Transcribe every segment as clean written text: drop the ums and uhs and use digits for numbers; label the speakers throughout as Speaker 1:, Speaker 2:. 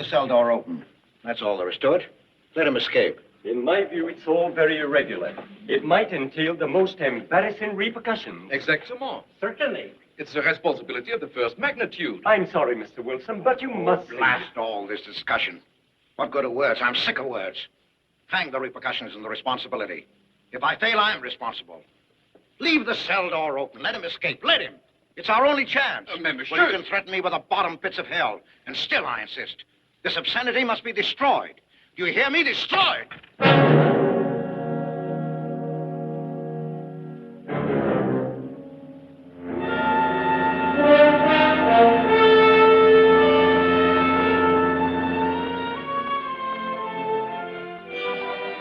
Speaker 1: the cell door open. That's all there is to it. Let him escape.
Speaker 2: In my view, it's all very irregular. It might entail the most embarrassing repercussions.
Speaker 3: Exactement.
Speaker 2: Certainly.
Speaker 3: It's a responsibility of the first magnitude.
Speaker 2: I'm sorry, Mr. Wilson, but you must
Speaker 1: blast all this discussion. What good are words? I'm sick of words. Hang the repercussions and the responsibility. If I fail, I'm responsible. Leave the cell door open. Let him escape. Let him. It's our only chance.
Speaker 3: Monsieur.
Speaker 1: Well, you can threaten me with the bottom pits of hell, and still I insist. This obscenity must be destroyed. Do you hear me? Destroyed!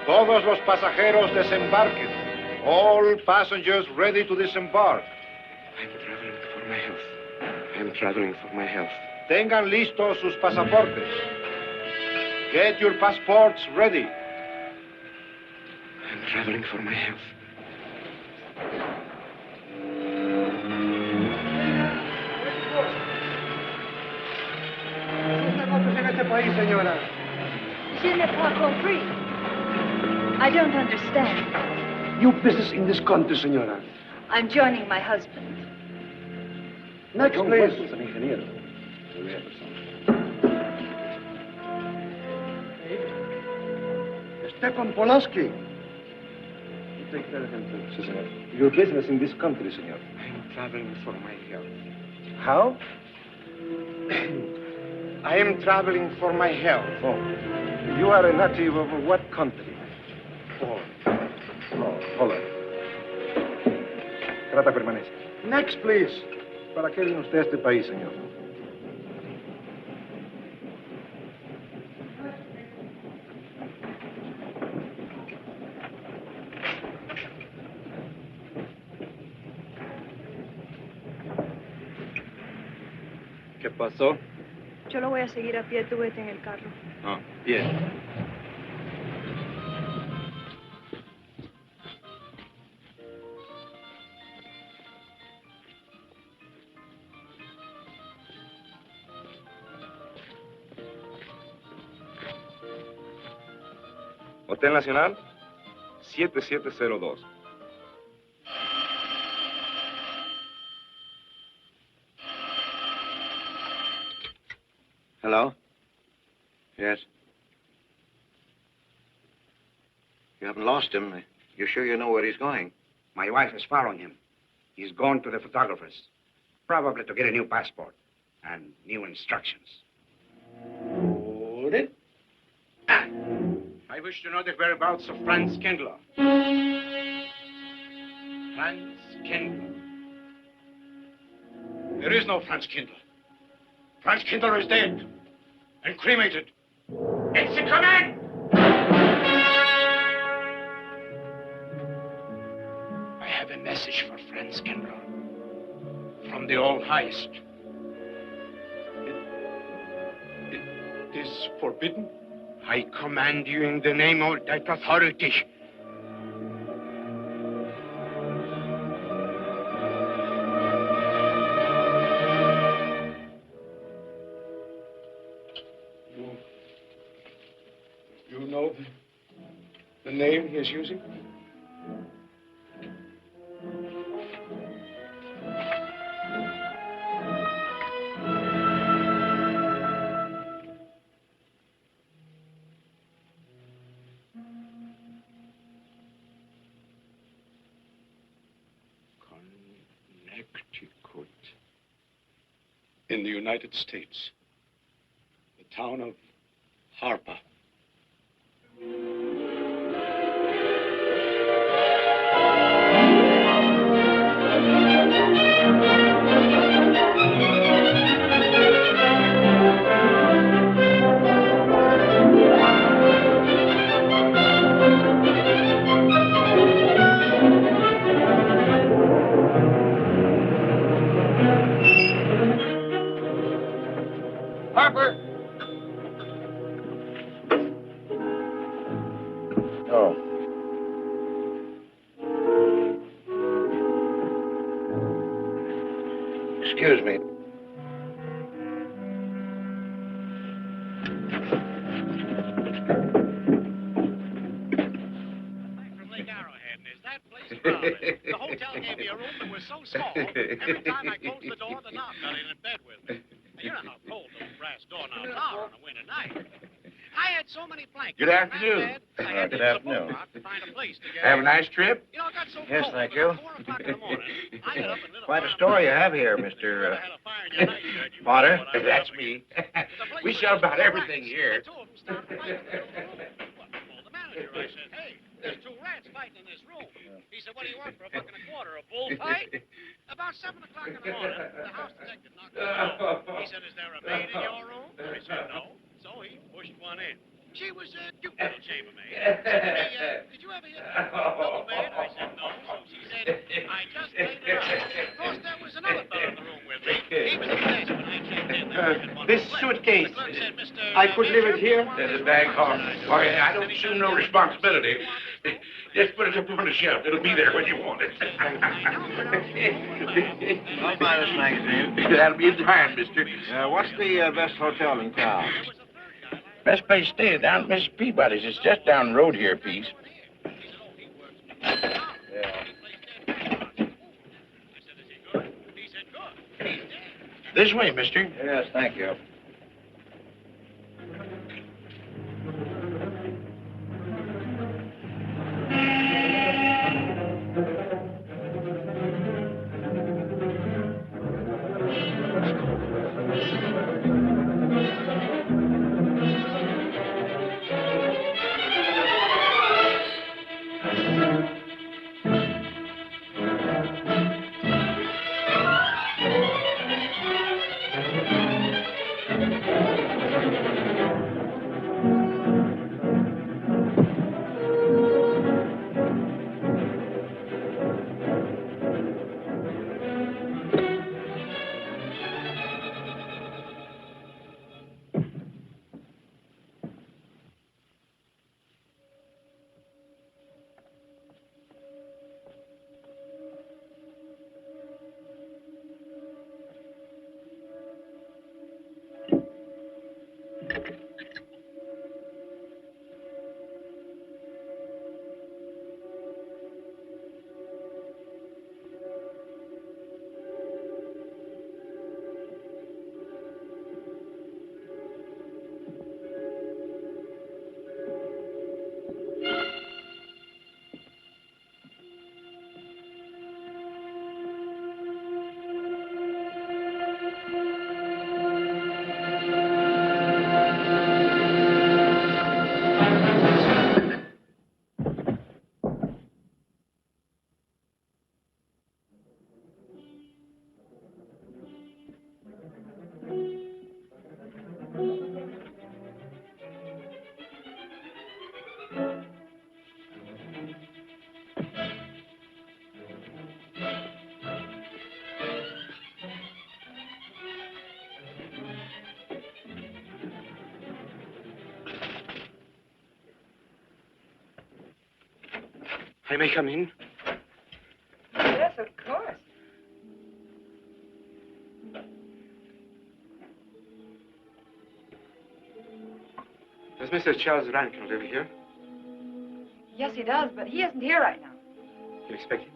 Speaker 4: Todos los pasajeros desembarquen. All passengers ready to disembark.
Speaker 5: I'm traveling for my health. I'm traveling for my health.
Speaker 4: Tengan listos sus pasaportes. Get your passports ready.
Speaker 5: I'm traveling for my health.
Speaker 6: Je n'ai pas compris. I don't understand.
Speaker 5: You business in this country, senora.
Speaker 6: I'm joining my husband.
Speaker 5: Next, please. Stepan Polaski. You take care of him, too, senor. Your business in this country, senor. I'm traveling for my health. How? I am traveling for my health. Oh. You are a native of what country? Holland. Trata permanece. Next, please. ¿Para qué vino usted a este país, señor?
Speaker 2: ¿Qué pasó?
Speaker 6: Yo lo voy a seguir a pie, tú vete en el carro.
Speaker 2: Ah, bien.
Speaker 5: Hotel Nacional, 7702.
Speaker 1: Hello? Yes? You haven't lost him. You're sure you know where he's going?
Speaker 7: My wife is following him. He's gone to the photographer's, probably to get a new passport and new instructions.
Speaker 4: Hold it. I wish to know the whereabouts of Franz Kindler. Franz Kindler. There is no Franz Kindler. Franz Kindler is dead and cremated. It's a command! I have a message for Franz Kindler from the All-Highest. It is forbidden. I command you in the name of that authority. You know the name he is using? Connecticut. In the United States. The town of Harper. Harper!
Speaker 1: Oh. Excuse me.
Speaker 4: problem. The hotel gave me a room that was so small, every time I closed the door, the knob got in bed with me. And you know how cold those brass doorknobs are on a winter night. I had so many blankets.
Speaker 8: Good afternoon.
Speaker 4: I had
Speaker 8: Good
Speaker 4: to use a
Speaker 8: afternoon.
Speaker 4: boat dock to find a place to get
Speaker 8: Have a
Speaker 4: in.
Speaker 8: nice trip?
Speaker 4: You know, it got so
Speaker 5: Yes,
Speaker 4: cold.
Speaker 5: thank
Speaker 4: that
Speaker 5: you.
Speaker 4: at 4 o'clock in the morning, I got up and lit a
Speaker 5: Quite a
Speaker 4: fire
Speaker 5: story you
Speaker 4: in my
Speaker 5: have here,
Speaker 4: room. If you
Speaker 5: Mr.
Speaker 4: ever had a fire in your night bed, you
Speaker 5: Potter.
Speaker 4: know what I'm
Speaker 8: That's
Speaker 4: up
Speaker 8: me.
Speaker 4: against. The place
Speaker 8: We
Speaker 4: was
Speaker 8: sell
Speaker 4: just
Speaker 8: about
Speaker 4: full of
Speaker 8: everything
Speaker 4: rats.
Speaker 8: here.
Speaker 4: And two of them started fighting in the room. Well, I called the manager. I said, hey, there's 2 rats fighting in this room. He said, what do you want for $1.25? A bullfight? About 7 o'clock in the morning, the house detective knocked on the door. He said, is there a maid in your room? I said, no. So he pushed one in. She was a cute little chambermaid. Said to me, did you ever hear of a double bed? I said, no. So she said, I just laid it out. Of course, there was another fellow in the room with me. He was at the desk when I checked in. There was one
Speaker 5: This
Speaker 4: left.
Speaker 5: suitcase,
Speaker 4: The clerk said, Mr.
Speaker 5: I could leave it here?
Speaker 8: There's a bag off. Why, I don't assume no responsibility. Just put it up on the shelf. It'll be there when you want it.
Speaker 5: I'll buy this magazine.
Speaker 8: That'll be fine, mister.
Speaker 5: What's the best hotel in town?
Speaker 8: Best place to stay down at Mrs. Peabody's. It's just down the road here a piece. This way, mister.
Speaker 5: Yes, thank you. I may come in?
Speaker 6: Yes, of course.
Speaker 5: Does Mr. Charles Rankin live here?
Speaker 6: Yes, he does, but he isn't here right now.
Speaker 5: You expect him?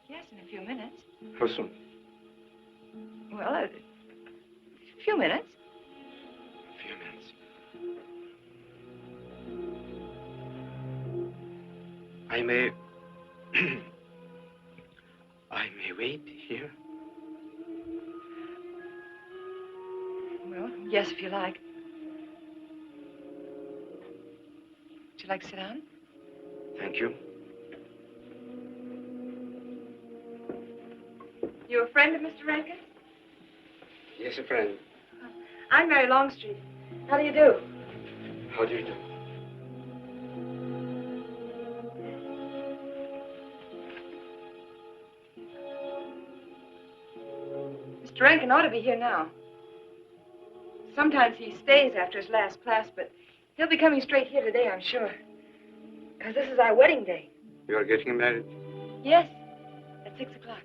Speaker 6: Yes, in a few minutes.
Speaker 5: How soon?
Speaker 6: Well, a few minutes.
Speaker 5: A few minutes. I may... I may wait here?
Speaker 6: Well, yes, if you like. Would you like to sit down?
Speaker 5: Thank you.
Speaker 6: You a friend of Mr. Rankin?
Speaker 5: Yes, a friend.
Speaker 6: I'm Mary Longstreet. How do you do?
Speaker 5: How do you do?
Speaker 6: Mr. Rankin ought to be here now. Sometimes he stays after his last class, but he'll be coming straight here today, I'm sure. Because this is our wedding day.
Speaker 5: You are getting married?
Speaker 6: Yes, at 6 o'clock.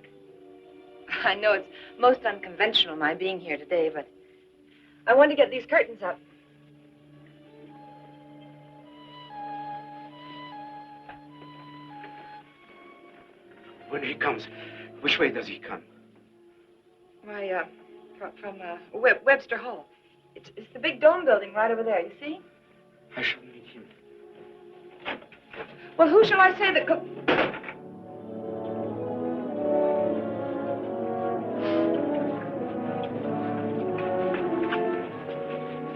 Speaker 6: I know it's most unconventional, my being here today, but I want to get these curtains up.
Speaker 7: When he comes, which way does he come?
Speaker 6: Why, from Webster Hall. It's the big dome building right over there, you see?
Speaker 7: I shall meet him.
Speaker 6: Well, who shall I say that could...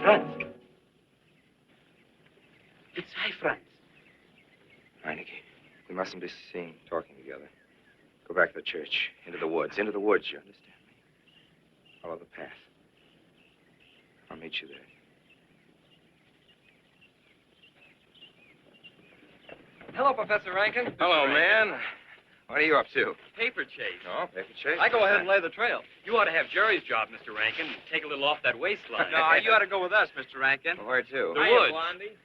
Speaker 7: Franz. It's I, Franz.
Speaker 5: Meineke, we mustn't be seen talking together. Go back to the church. Into the woods, you understand me? Follow the path. I'll meet you there.
Speaker 9: Hello, Professor Rankin.
Speaker 5: Hello, man. What are you up to?
Speaker 9: Paper chase.
Speaker 5: Oh, paper chase?
Speaker 9: I go ahead and lay the trail. You ought to have Jerry's job, Mr. Rankin. Take a little off that waistline.
Speaker 10: No, you ought to go with us, Mr. Rankin.
Speaker 5: Well, where to?
Speaker 9: The woods.
Speaker 10: Blondie.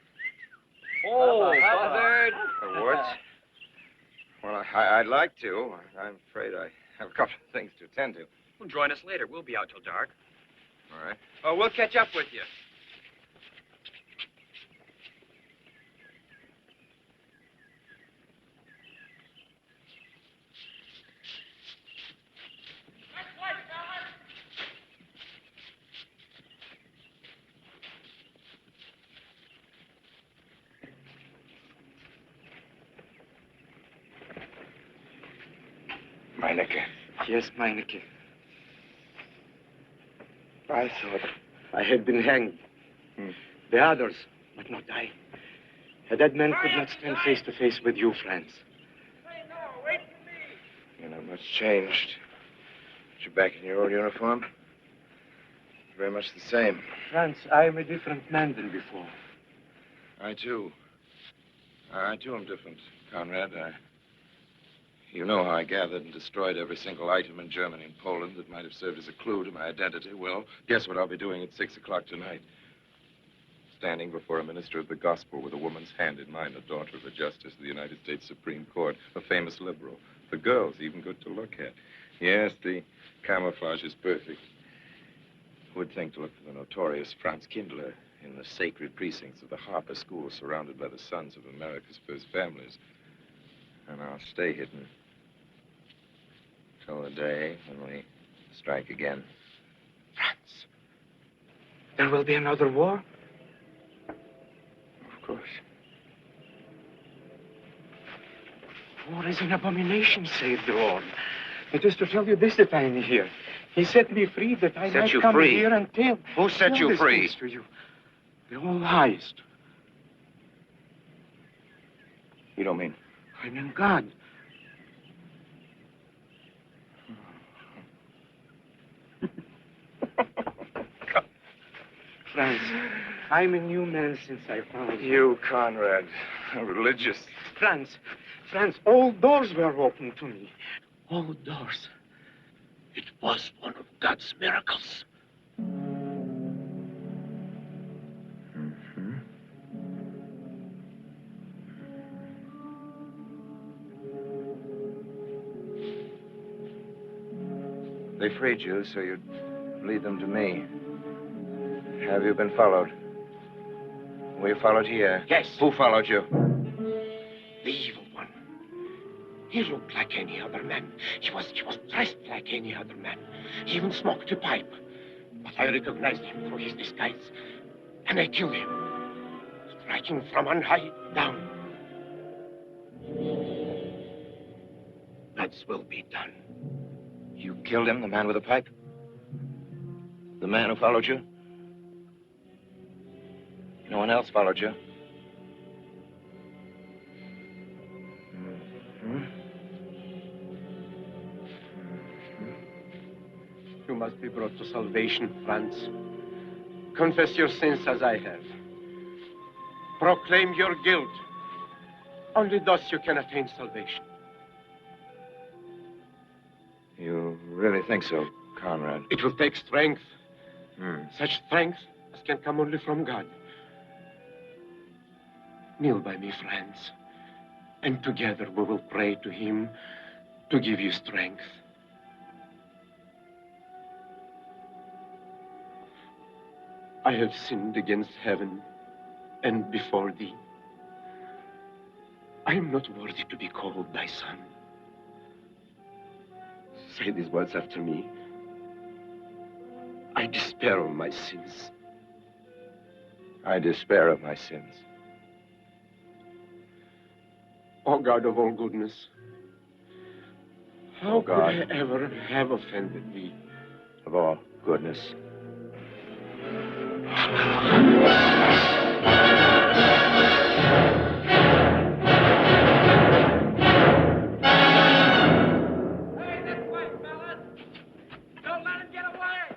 Speaker 9: Oh, Buzzard.
Speaker 5: The woods? Well, I'd like to. I'm afraid I have a couple of things to attend to.
Speaker 9: Well, join us later. We'll be out till dark.
Speaker 5: All right.
Speaker 10: Oh, we'll catch up with you.
Speaker 5: Meineke.
Speaker 7: Yes, Meineke. I thought I had been hanged. The others, but not I. A dead man could not stand face to face with you, Franz.
Speaker 5: You're not much changed. But you're back in your old uniform. Very much the same.
Speaker 7: Franz, I am a different man than before.
Speaker 5: I, too. I, too, am different, Conrad. You know how I gathered and destroyed every single item in Germany and Poland that might have served as a clue to my identity. Well, guess what I'll be doing at 6 o'clock tonight? Standing before a minister of the gospel with a woman's hand in mine, a daughter of a justice of the United States Supreme Court, a famous liberal. The girl's even good to look at. Yes, the camouflage is perfect. Who would think to look for the notorious Franz Kindler in the sacred precincts of the Harper School, surrounded by the sons of America's first families? And I'll stay hidden till the day when we strike again.
Speaker 7: Franz, there will be another war?
Speaker 5: Of course.
Speaker 7: War is an abomination, saith the Lord. It is to tell you this that I am here. He set me free that I
Speaker 5: Set
Speaker 7: might
Speaker 5: you
Speaker 7: come
Speaker 5: free?
Speaker 7: here and tell.
Speaker 5: Who set
Speaker 7: tell
Speaker 5: you
Speaker 7: these
Speaker 5: free?
Speaker 7: things to you. The all highest.
Speaker 5: You don't mean?
Speaker 7: I mean God. Franz, I'm a new man since I found you.
Speaker 5: You, Conrad, a religious.
Speaker 7: Franz, all doors were open to me. All doors. It was one of God's miracles.
Speaker 5: They freed you so you'd lead them to me. Have you been followed? Were you followed here?
Speaker 7: Yes.
Speaker 5: Who followed you?
Speaker 7: The evil one. He looked like any other man. He was dressed like any other man. He even smoked a pipe. But I recognized him through his disguise. And I killed him. Striking from on high down. God's will be done.
Speaker 5: You killed him, the man with the pipe? The man who followed you? No one else followed you?
Speaker 11: You must be brought to salvation, Franz. Confess your sins as I have. Proclaim your guilt. Only thus you can attain salvation.
Speaker 5: You really think so, Conrad?
Speaker 11: It will take strength. Such strength as can come only from God. Kneel by me, Franz. And together we will pray to him to give you strength. I have sinned against heaven and before thee. I am not worthy to be called thy son. say these words after me. I despair of my sins.
Speaker 5: I despair of my sins.
Speaker 11: O God of all goodness, how
Speaker 5: O God.
Speaker 11: could I ever have offended thee?
Speaker 5: Of all goodness.
Speaker 4: Hey, this way, fellas! Don't let him get away!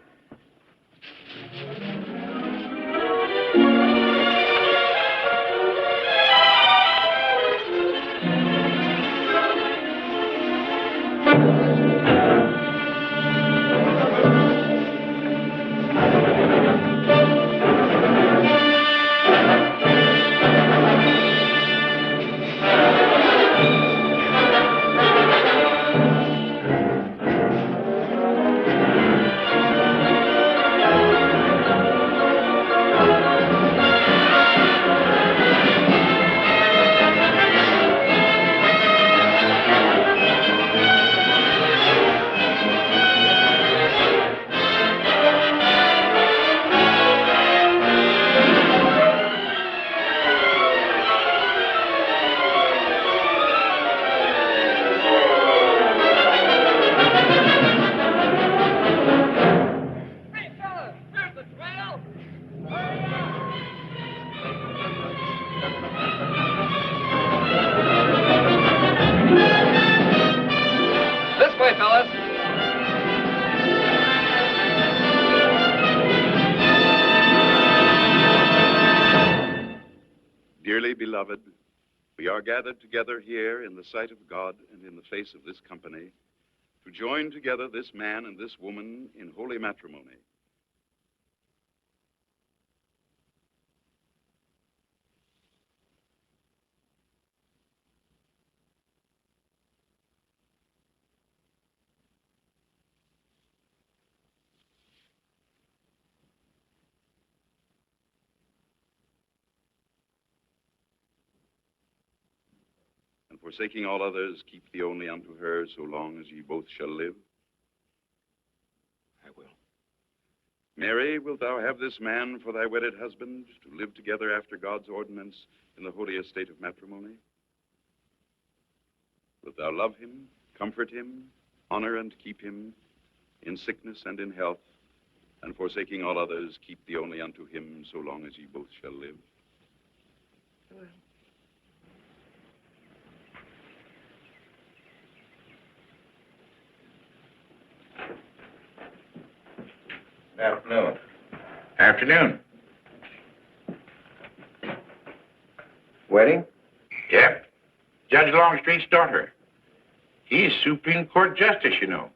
Speaker 4: Hey, fellas! There's the trail! Hurry up!
Speaker 9: This way, fellas.
Speaker 12: Dearly beloved, we are gathered together here in the sight of God and in the face of this company to join together this man and this woman in holy matrimony. And forsaking all others, keep thee only unto her so long as ye both shall live.
Speaker 1: I will.
Speaker 12: Mary, wilt thou have this man for thy wedded husband, to live together after God's ordinance in the holy estate of matrimony? Wilt thou love him, comfort him, honor and keep him in sickness and in health, and forsaking all others, keep thee only unto him so long as ye both shall live?
Speaker 6: Well,
Speaker 1: Good afternoon.
Speaker 8: Afternoon.
Speaker 1: Wedding?
Speaker 8: Yep. Judge Longstreet's daughter. He's Supreme Court Justice, you know.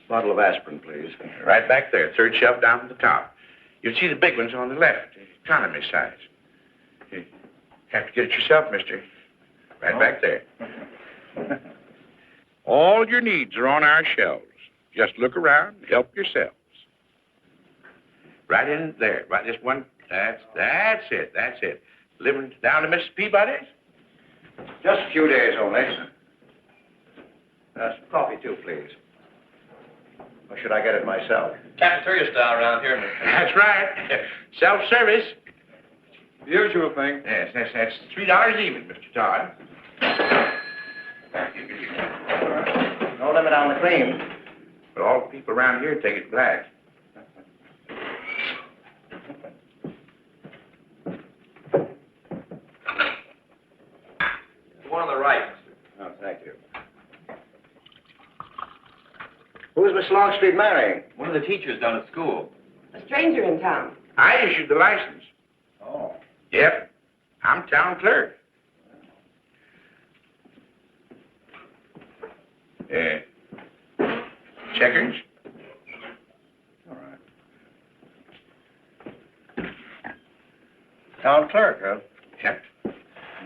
Speaker 1: Bottle of aspirin, please.
Speaker 8: Right back there, third shelf down from the top. You'll see the big ones on the left, economy size. You have to get it yourself, mister. Right back there. All your needs are on our shelves. Just look around, help yourselves. Right in there, right this one. That's it. Living down to Mrs. Peabody's?
Speaker 1: Just a few days only. Some coffee, too, please. Or should I get it myself?
Speaker 9: Cafeteria style around here, mister.
Speaker 8: That's right. Self-service.
Speaker 11: The usual thing.
Speaker 8: Yes, that's $3 even, Mr. Todd.
Speaker 1: No limit on the cream.
Speaker 8: But all the people around here take it black.
Speaker 9: The one on the right, mister.
Speaker 1: Oh, thank you. Who's Miss Longstreet marrying?
Speaker 9: One of the teachers down at school.
Speaker 6: a stranger in town.
Speaker 8: I issued the license.
Speaker 1: Oh.
Speaker 8: Yep. I'm town clerk. Checkers?
Speaker 1: All right. Town clerk, huh?
Speaker 8: Yep.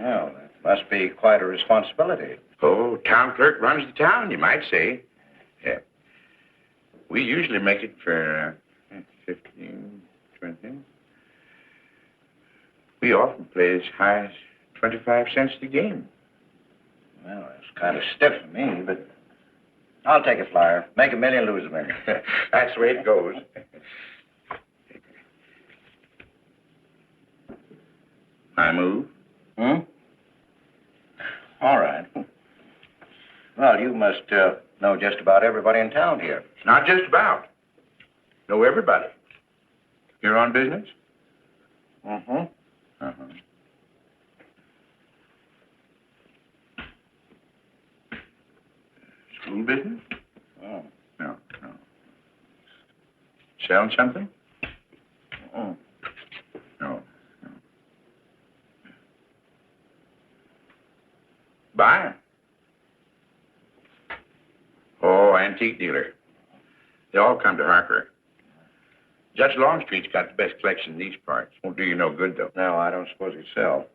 Speaker 1: Well, that must be quite a responsibility.
Speaker 8: Oh, town clerk runs the town, you might say. Yeah. We usually make it for 15, 20. We often play as high as 25 cents a game.
Speaker 1: Well, it's kind of stiff for me, but I'll take a flyer. Make $1 million, lose $1 million.
Speaker 8: That's the way it goes. I move.
Speaker 1: Hmm? All right. Well, you must know just about everybody in town here.
Speaker 8: Not just about. Know everybody. You're on business?
Speaker 1: Mm-hmm.
Speaker 8: Uh-huh. School business?
Speaker 1: Oh.
Speaker 8: No. Selling something?
Speaker 1: Mm.
Speaker 8: No. Buying? Oh, antique dealer. They all come to Harker. Judge Longstreet's got the best collection in these parts. Won't do you no good, though.
Speaker 1: No, I don't suppose he'd sell.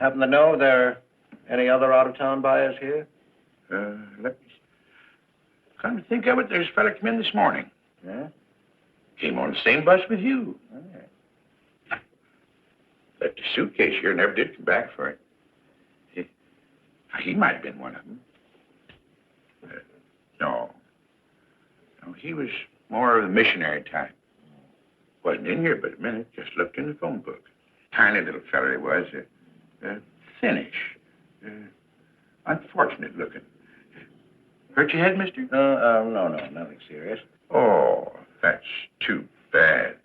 Speaker 1: Happen to know there are any other out-of-town buyers here?
Speaker 8: Let me... Come to think of it, there's a fella come in this morning.
Speaker 1: Yeah?
Speaker 8: Came on the same bus with you.
Speaker 1: Oh.
Speaker 8: Left his suitcase here, never did come back for it. He might have been one of them. No, he was more of the missionary type. Wasn't in here but a minute, just looked in the phone book. Tiny little fella he was, thinnish, unfortunate looking. Hurt your head, mister?
Speaker 1: No, nothing serious.
Speaker 8: Oh, that's too bad.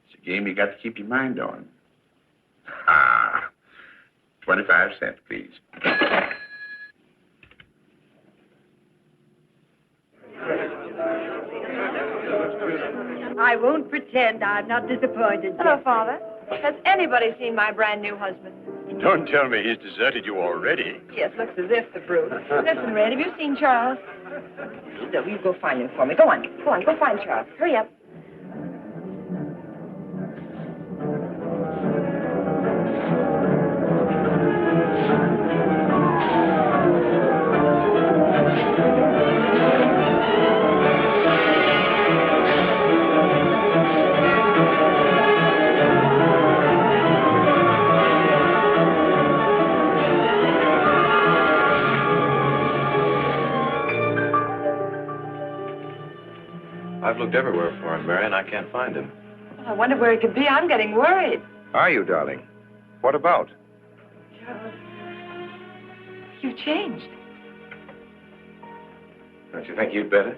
Speaker 8: It's a game you got to keep your mind on. 25 cents, please.
Speaker 13: I won't pretend I'm not disappointed.
Speaker 6: Hello, Father. Has anybody seen my brand new husband?
Speaker 2: Don't tell me he's deserted you already.
Speaker 6: Yes, looks as if the brute. Listen, Red, have you seen Charles? No, you go find him for me. Go on, go find Charles. Hurry up.
Speaker 5: I've looked everywhere for him, Mary, and I can't find him.
Speaker 6: I wonder where he could be. I'm getting worried.
Speaker 5: Are you, darling? What about?
Speaker 6: Charles, you've changed.
Speaker 5: Don't you think you'd better?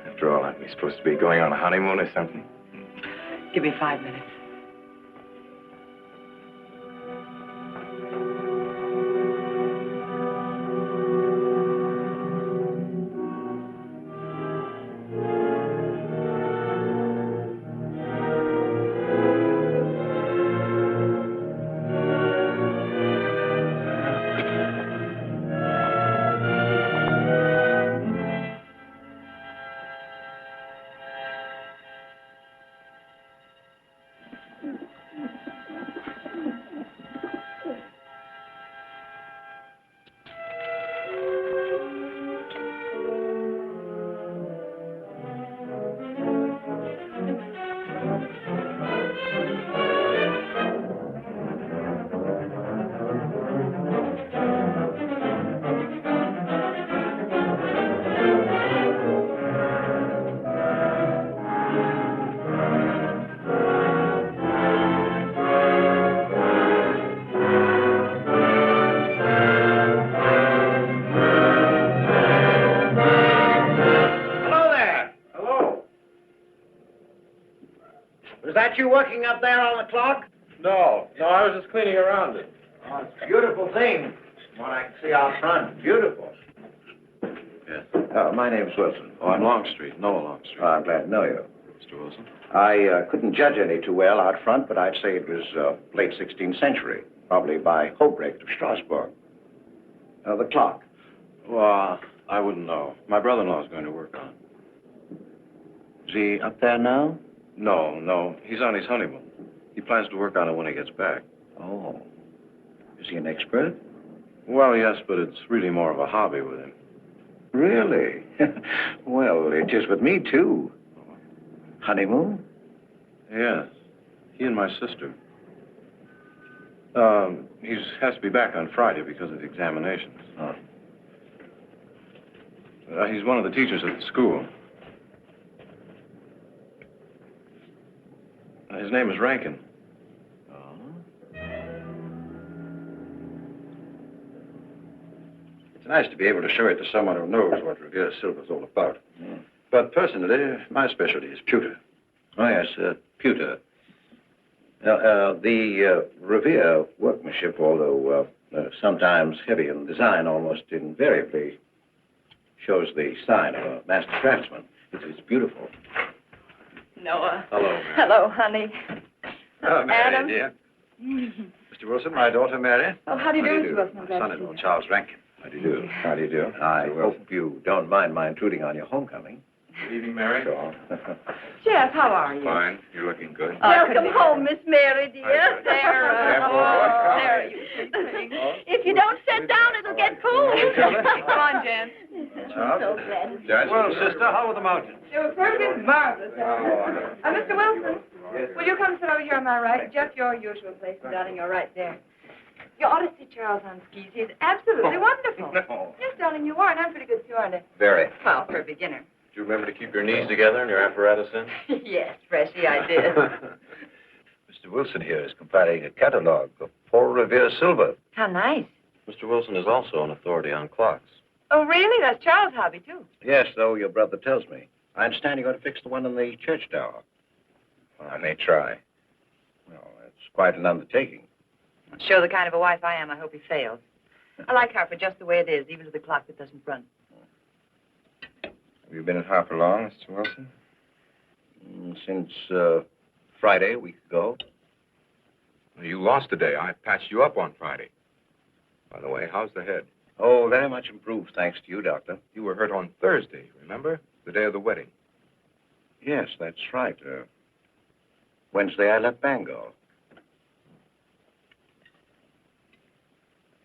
Speaker 5: After all, aren't we supposed to be going on a honeymoon or something?
Speaker 6: Give me 5 minutes.
Speaker 1: Is that you working up there on the clock?
Speaker 11: No, I was just cleaning around it.
Speaker 1: Oh, it's a beautiful thing. What I can see out front. Beautiful.
Speaker 5: Yes.
Speaker 1: My name's Wilson.
Speaker 5: Oh, I'm Longstreet, Noah Longstreet.
Speaker 1: Oh, I'm glad to know you.
Speaker 5: Mr. Wilson?
Speaker 1: I couldn't judge any too well out front, but I'd say it was late 16th century, probably by Hobrecht of Strasbourg. The clock.
Speaker 5: Well, I wouldn't know. My brother-in-law's going to work on it.
Speaker 1: Is he up there now?
Speaker 5: No. He's on his honeymoon. He plans to work on it when he gets back.
Speaker 1: Oh. Is he an expert?
Speaker 5: Well, yes, but it's really more of a hobby with him.
Speaker 1: Really? Well, it is with me, too.
Speaker 5: Oh,
Speaker 14: Honeymoon?
Speaker 15: Yes. He and my sister. He has to be back on Friday because of the examinations.
Speaker 14: Oh.
Speaker 15: He's one of the teachers at the school. His name is Rankin.
Speaker 14: It's nice to be able to show it to someone who knows what Revere Silver's all about. But personally, my specialty is pewter. Oh, yes, pewter. The Revere workmanship, although sometimes heavy in design, almost invariably shows the sign of a master craftsman. It's beautiful.
Speaker 6: Noah.
Speaker 14: Hello, Mary.
Speaker 6: Hello, honey.
Speaker 14: Oh, Mary,
Speaker 6: Adam.
Speaker 14: dear. Mr. Wilson, my daughter, Mary.
Speaker 6: Oh, how do you do, Mr. Wilson? I'm glad to see
Speaker 14: Son-in-law,
Speaker 6: you.
Speaker 14: Charles Rankin. How do you do? How do you do? I hope you don't mind my intruding on your homecoming.
Speaker 15: Good evening, Mary.
Speaker 14: Sure.
Speaker 6: Jeff, how are you?
Speaker 5: Fine. You're looking good.
Speaker 13: Welcome home, Miss Mary, dear.
Speaker 6: There you
Speaker 13: If you don't sit down, it'll get cold.
Speaker 6: Come on, Jan.
Speaker 13: I'm so glad.
Speaker 14: Judge? Well, sister, how were the mountains?
Speaker 6: They were perfect, marvelous. Mr. Wilson, will you come sit over here on my right? Jeff, your usual place, and darling, you're right there. You ought to see Charles on skis. He's absolutely wonderful.
Speaker 14: No.
Speaker 6: Yes, darling, you are, and I'm pretty good too, aren't I?
Speaker 14: Very.
Speaker 6: Well, for a beginner.
Speaker 15: Do you remember to keep your knees together and your apparatus in?
Speaker 6: Yes, Freshy, I did.
Speaker 14: Mr. Wilson here is compiling a catalog of Paul Revere silver.
Speaker 6: How nice.
Speaker 15: Mr. Wilson is also an authority on clocks.
Speaker 6: Oh, really? That's Charles' hobby, too.
Speaker 14: Yes, so your brother tells me. I understand you're going to fix the one in the church tower. Well, I may try. Well, it's quite an undertaking.
Speaker 6: Show the kind of a wife I am, I hope he fails. I like her for just the way it is, even to the clock that doesn't run.
Speaker 5: Have you been at Harper long, Mr. Wilson?
Speaker 14: Since Friday, a week ago.
Speaker 5: You lost today. I patched you up on Friday. By the way, how's the head?
Speaker 14: Oh, very much improved, thanks to you, Doctor.
Speaker 5: You were hurt on Thursday, remember? The day of the wedding.
Speaker 14: Yes, that's right. Wednesday, I left Bangor.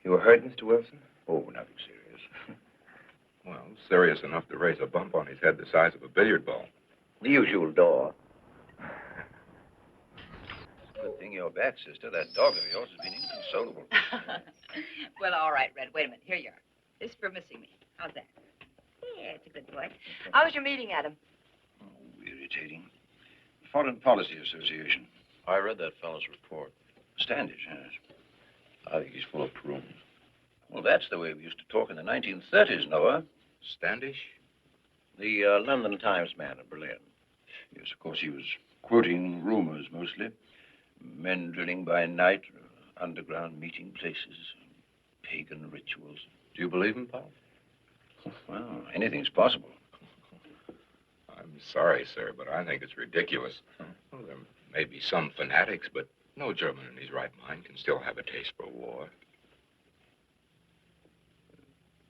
Speaker 5: You were hurt, Mr. Wilson?
Speaker 14: Oh, nothing serious.
Speaker 5: Well, serious enough to raise a bump on his head the size of a billiard ball.
Speaker 14: The usual door. Good thing you're back, sister. That dog of yours has been inconsolable.
Speaker 6: Well, all right, Red. Wait a minute. Here you are. This is for missing me. How's that? Yeah, it's a good boy. How was your meeting, Adam?
Speaker 14: Oh, irritating. Foreign Policy Association.
Speaker 15: I read that fellow's report.
Speaker 14: Standish, yes.
Speaker 15: I think he's full of prunes.
Speaker 14: Well, that's the way we used to talk in the 1930s, Noah.
Speaker 5: Standish?
Speaker 14: The London Times man in Berlin. Yes, of course, he was quoting rumors mostly. Men drilling by night, underground meeting places, pagan rituals.
Speaker 15: Do you believe him, Paul?
Speaker 14: Well, anything's possible.
Speaker 5: I'm sorry, sir, but I think it's ridiculous. Well, there may be some fanatics, but no German in his right mind can still have a taste for war.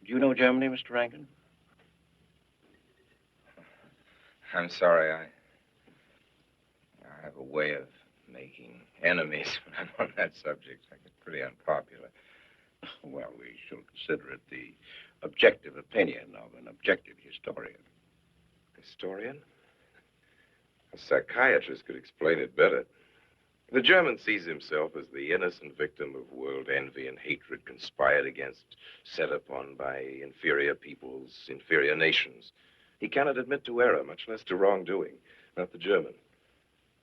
Speaker 14: Do you know Germany, Mr. Rankin?
Speaker 5: I'm sorry, I have a way of making enemies when I'm on that subject. I get pretty unpopular.
Speaker 14: Well, we shall consider it the objective opinion of an objective historian.
Speaker 5: Historian? A psychiatrist could explain it better. The German sees himself as the innocent victim of world envy and hatred conspired against, set upon by inferior peoples, inferior nations. He cannot admit to error, much less to wrongdoing. Not the German.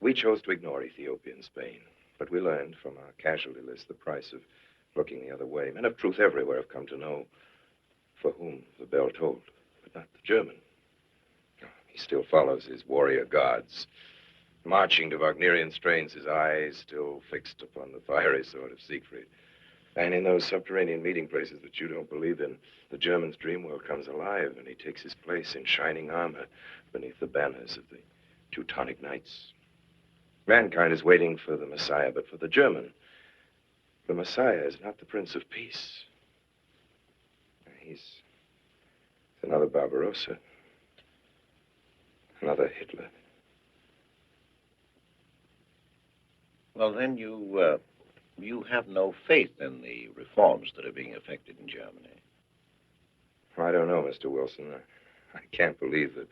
Speaker 5: We chose to ignore Ethiopia and Spain, but we learned from our casualty list the price of looking the other way. Men of truth everywhere have come to know for whom the bell tolled, but not the German. He still follows his warrior gods, marching to Wagnerian strains, his eyes still fixed upon the fiery sword of Siegfried. And in those subterranean meeting places that you don't believe in, the German's dream world comes alive, and he takes his place in shining armor beneath the banners of the Teutonic Knights. Mankind is waiting for the Messiah, but for the German, the Messiah is not the Prince of Peace. He's another Barbarossa, another Hitler.
Speaker 14: Well, then you have no faith in the reforms that are being effected in Germany.
Speaker 5: I don't know, Mr. Wilson. I can't believe that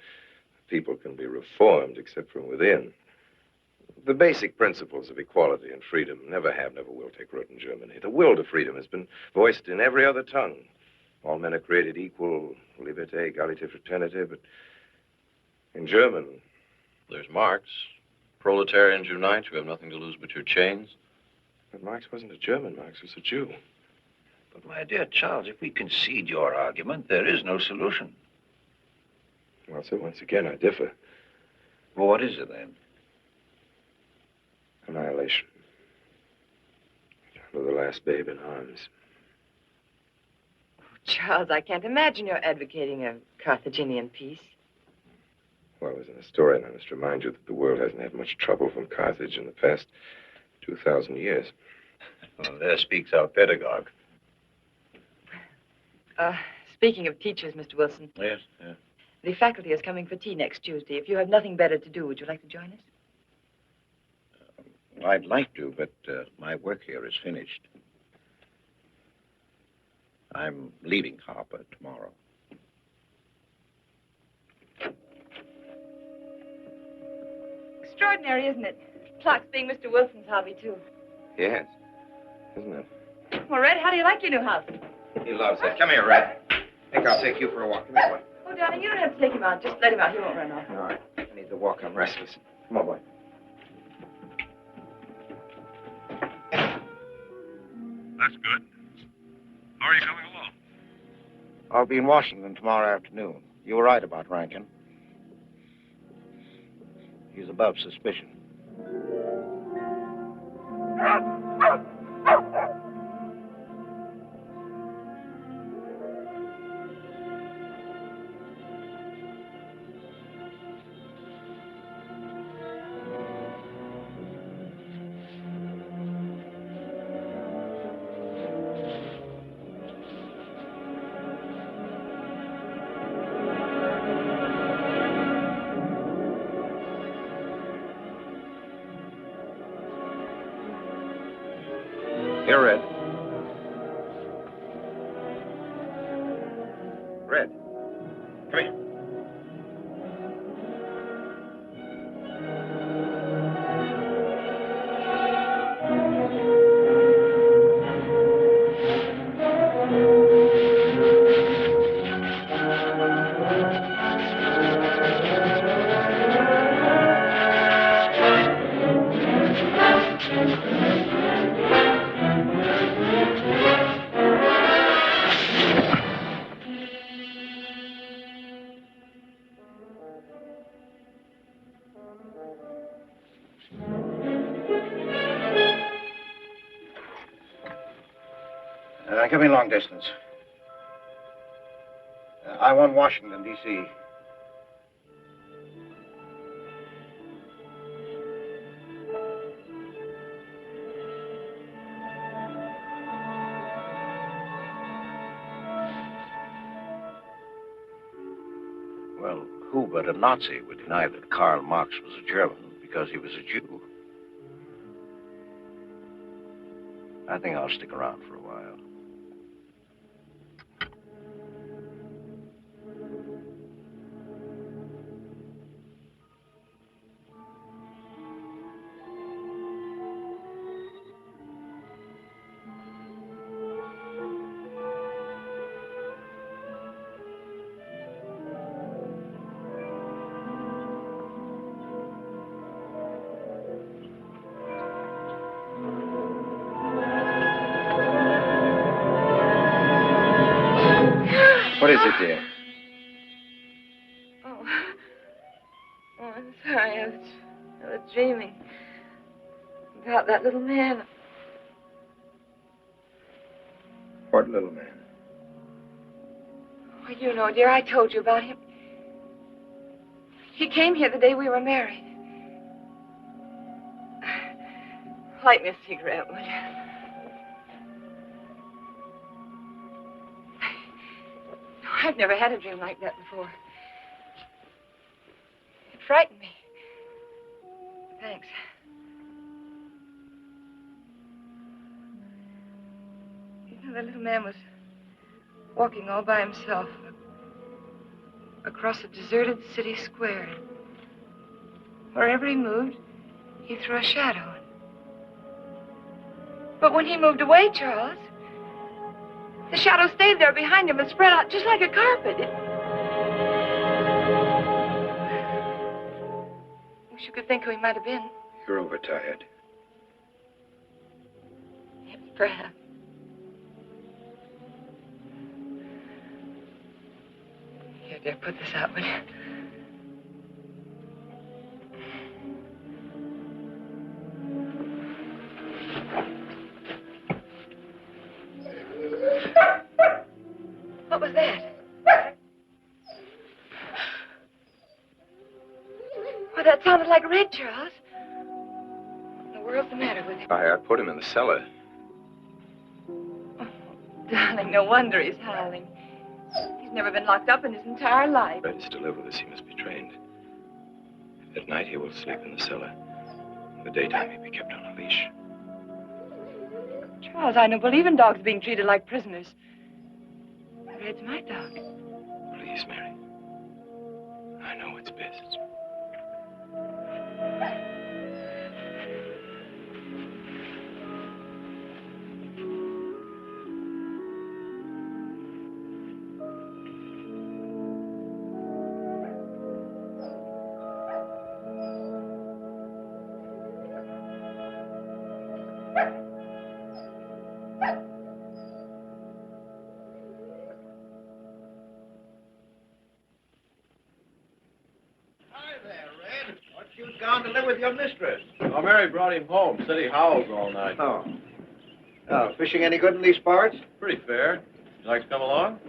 Speaker 5: people can be reformed except from within. The basic principles of equality and freedom never have, never will take root in Germany. The will to freedom has been voiced in every other tongue. All men are created equal, liberté, égalité, fraternité, but in German...
Speaker 15: There's Marx. Proletarians unite. You have nothing to lose but your chains.
Speaker 5: But Marx wasn't a German. Marx was a Jew.
Speaker 14: But, my dear Charles, if we concede your argument, there is no solution.
Speaker 5: Well, sir, once again, I differ.
Speaker 14: Well, what is it, then?
Speaker 5: Annihilation. Down to the last babe in arms.
Speaker 6: Charles, I can't imagine you're advocating a Carthaginian peace.
Speaker 5: Well, as an historian, I must remind you that the world hasn't had much trouble from Carthage in the past 2,000 years.
Speaker 14: Well, there speaks our pedagogue.
Speaker 6: Speaking of teachers, Mr. Wilson.
Speaker 14: Yes, yes.
Speaker 6: The faculty is coming for tea next Tuesday. If you have nothing better to do, would you like to join us?
Speaker 14: I'd like to, but my work here is finished. I'm leaving Harper tomorrow.
Speaker 6: Extraordinary, isn't it? Clocks being Mr. Wilson's hobby, too.
Speaker 5: Yes, isn't it?
Speaker 6: Well, Red, how do you like your new house?
Speaker 5: He loves it. Come here, Red. I think I'll take you for a walk. Come here, boy.
Speaker 6: Oh, darling, you don't have to take him out. Just let him out. He won't run off.
Speaker 5: All right. I need to walk. I'm restless. Come on, boy.
Speaker 12: That's good. How are you coming along?
Speaker 1: I'll be in Washington tomorrow afternoon. You were right about Rankin. He's above suspicion.
Speaker 5: Here, Red. Red. Come here.
Speaker 1: Give me long distance. I want Washington, D.C.
Speaker 14: Well, who but a Nazi would deny that Karl Marx was a German because he was a Jew? I think I'll stick around for a while.
Speaker 1: What is it, dear?
Speaker 6: Oh, I'm sorry. I was dreaming about that little man.
Speaker 1: What little man?
Speaker 6: Oh, you know, dear, I told you about him. He came here the day we were married. Light me a cigarette, would you? I've never had a dream like that before. It frightened me. Thanks. You know, the little man was walking all by himself. across a deserted city square. Wherever he moved, he threw a shadow. But when he moved away, Charles, the shadow stayed there behind him and spread out just like a carpet. Wish you could think who he might have been.
Speaker 8: You're overtired.
Speaker 6: Perhaps. Here, dear, put this out, will you? What was that? Why, that sounded like Red, Charles. What in the world's the matter with him?
Speaker 5: I put him in the cellar.
Speaker 6: Darling, no wonder he's howling. He's never been locked up in his entire life.
Speaker 5: Red is still over this. He must be trained. At night, he will sleep in the cellar. In the daytime, he'll be kept on a leash.
Speaker 6: Charles, I don't believe in dogs being treated like prisoners. Red's my dog.
Speaker 5: Please, Mary. I know what's best.
Speaker 1: You've gone to live with your mistress.
Speaker 15: Oh, Mary brought him home. Said he howls all night.
Speaker 1: Oh. Fishing any good in these parts?
Speaker 15: Pretty fair. You like to come along?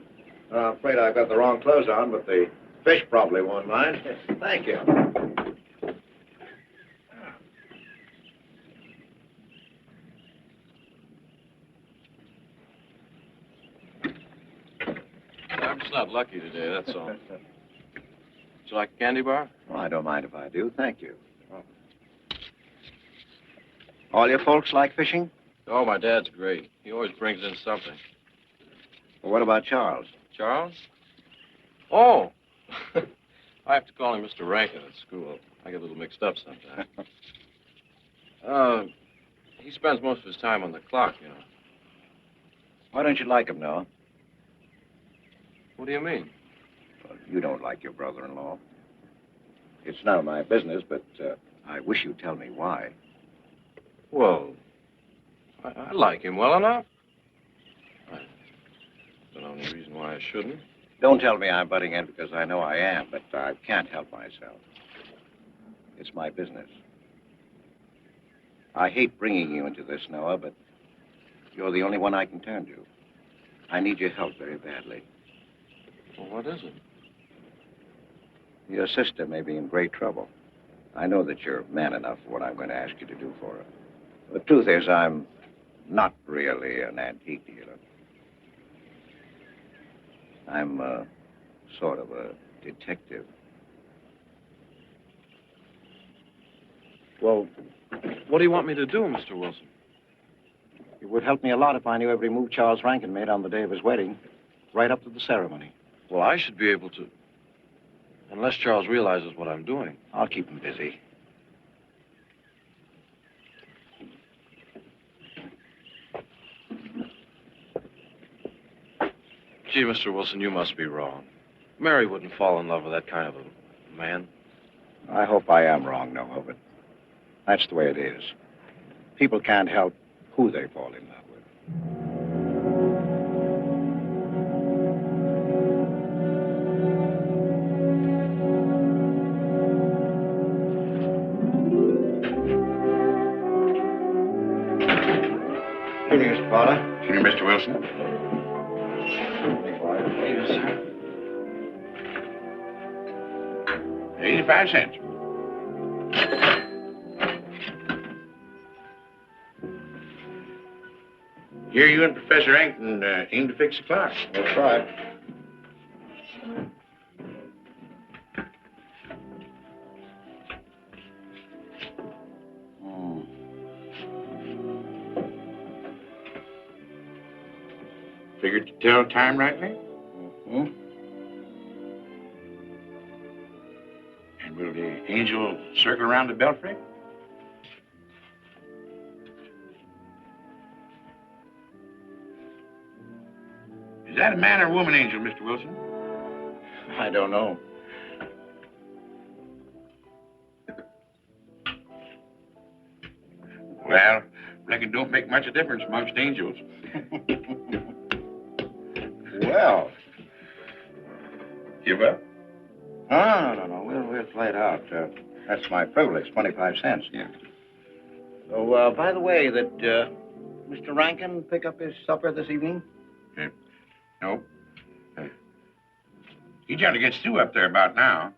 Speaker 1: I'm afraid I've got the wrong clothes on, but the fish probably won't mind. Thank you.
Speaker 15: I'm just not lucky today, that's all. Would you like a candy bar?
Speaker 1: Well, I don't mind if I do. Thank you. All your folks like fishing?
Speaker 15: Oh, my dad's great. He always brings in something.
Speaker 1: Well, what about Charles?
Speaker 15: Charles? Oh! I have to call him Mr. Rankin at school. I get a little mixed up sometimes. He spends most of his time on the clock, you know.
Speaker 1: Why don't you like him, Noah?
Speaker 15: What do you mean?
Speaker 1: Well, you don't like your brother-in-law. It's none of my business, but I wish you'd tell me why.
Speaker 15: Well, I like him well enough. I don't know any reason why I shouldn't.
Speaker 1: Don't tell me I'm butting in because I know I am, but I can't help myself. It's my business. I hate bringing you into this, Noah, but you're the only one I can turn to. I need your help very badly.
Speaker 15: Well, what is it?
Speaker 1: Your sister may be in great trouble. I know that you're man enough for what I'm going to ask you to do for her. The truth is, I'm not really an antique dealer. I'm sort of a detective.
Speaker 15: Well, what do you want me to do, Mr. Wilson?
Speaker 1: It would help me a lot if I knew every move Charles Rankin made on the day of his wedding, right up to the ceremony.
Speaker 15: Well, I should be able to. Unless Charles realizes what I'm doing.
Speaker 1: I'll keep him busy.
Speaker 15: Gee, Mr. Wilson, you must be wrong. Mary wouldn't fall in love with that kind of a man.
Speaker 1: I hope I am wrong, Noah, but that's the way it is. People can't help who they fall in love with. Evening, Mr. Potter.
Speaker 8: Evening, Mr. Wilson.
Speaker 15: Yes, sir.
Speaker 8: 85 cents. Here you and Professor Rankin aim to fix the clock.
Speaker 1: That's right.
Speaker 8: Figured to tell time rightly?
Speaker 1: Mm-hmm.
Speaker 8: Angel circle around the belfry? Is that a man or a woman angel, Mr. Wilson?
Speaker 1: I don't know.
Speaker 8: Well, reckon don't make much of a difference amongst angels.
Speaker 1: Well.
Speaker 8: Give up?
Speaker 1: No. We'll play it out. That's my privilege, 25 cents.
Speaker 8: Yeah.
Speaker 1: So, by the way, did Mr. Rankin pick up his supper this evening?
Speaker 8: No. He generally gets through up there about now.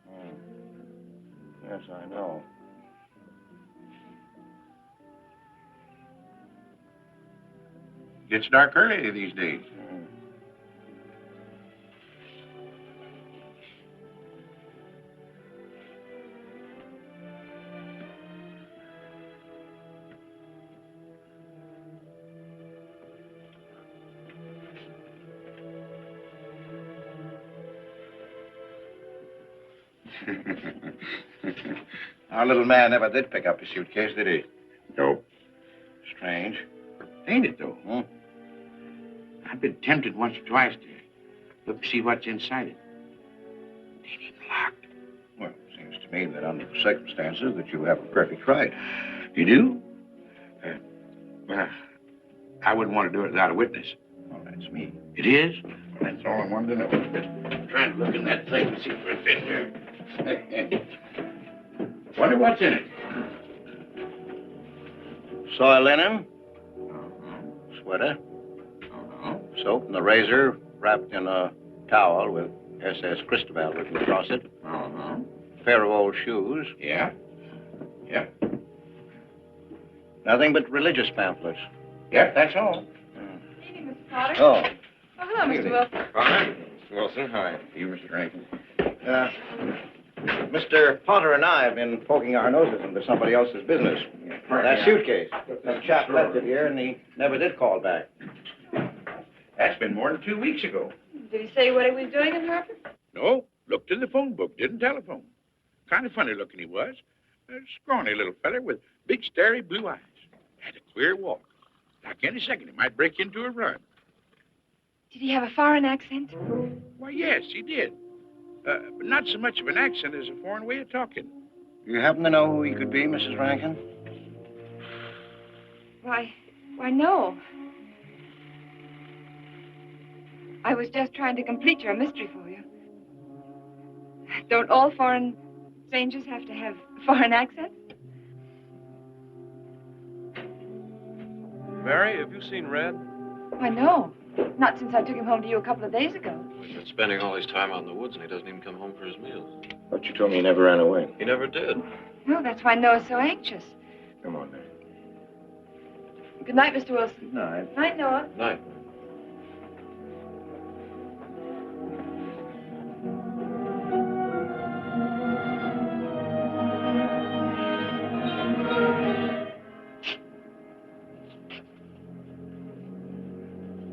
Speaker 1: Yes, I know.
Speaker 8: Gets dark early these days.
Speaker 1: Our little man never did pick up his suitcase, did he?
Speaker 8: No.
Speaker 1: Strange.
Speaker 8: Ain't it, though? I've been tempted once or twice to look to see what's inside it. It ain't even locked.
Speaker 1: Well, it seems to me that under the circumstances that you have a perfect right.
Speaker 8: You do? Well, I wouldn't want to do it without a witness.
Speaker 1: Oh, that's me.
Speaker 8: It is? That's all I wanted to know. I'm trying to look in that thing and see if it's in here. Wonder what's in it.
Speaker 1: Soil linen. Sweater. Soap and the razor wrapped in a towel with SS Cristobal written across it. Pair of old shoes.
Speaker 8: Yeah.
Speaker 1: Nothing but religious pamphlets.
Speaker 8: Yep, that's all.
Speaker 6: Evening, Mr. Potter.
Speaker 1: Oh.
Speaker 6: Oh, hello, Mr. Wilson.
Speaker 5: Hi, Mr. Wilson. Hi.
Speaker 8: You, Mr. Rankin.
Speaker 1: Mr. Potter and I have been poking our noses into somebody else's business. That suitcase. Some chap left it here, and he never did call back.
Speaker 8: That's been more than 2 weeks ago.
Speaker 6: Did he say what he was doing in Hartford?
Speaker 8: No, looked in the phone book, didn't telephone. Kind of funny looking he was. A scrawny little feller with big, starry blue eyes. Had a queer walk. Like any second, he might break into a run.
Speaker 6: Did he have a foreign accent?
Speaker 8: Why, yes, he did. But not so much of an accent as a foreign way of talking.
Speaker 1: You happen to know who he could be, Mrs. Rankin?
Speaker 6: Why, no. I was just trying to complete your mystery for you. Don't all foreign strangers have to have foreign accents?
Speaker 15: Mary, have you seen Red?
Speaker 6: Why, no. Not since I took him home to you a couple of days ago.
Speaker 15: He's been spending all his time out in the woods, and he doesn't even come home for his meals.
Speaker 1: But you told me he never ran away.
Speaker 15: He never did.
Speaker 6: No, that's why Noah's so anxious.
Speaker 1: Come on, now.
Speaker 6: Good night, Mr. Wilson.
Speaker 1: Good night.
Speaker 6: Night, Noah.
Speaker 15: Night.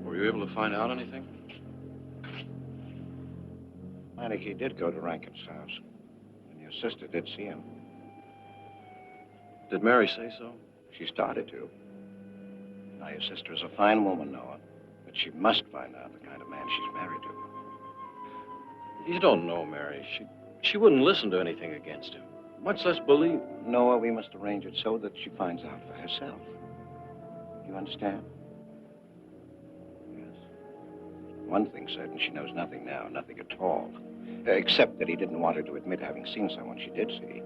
Speaker 15: Were you able to find out anything?
Speaker 1: I think he did go to Rankin's house. And your sister did see him.
Speaker 15: Did Mary say so?
Speaker 1: She started to. Now, your sister is a fine woman, Noah. But she must find out the kind of man she's married to.
Speaker 15: You don't know Mary. She wouldn't listen to anything against him. Much less believe.
Speaker 1: Noah, we must arrange it so that she finds out for herself. You understand? Yes. One thing's certain, she knows nothing now, nothing at all. Except that he didn't want her to admit having seen someone she did see.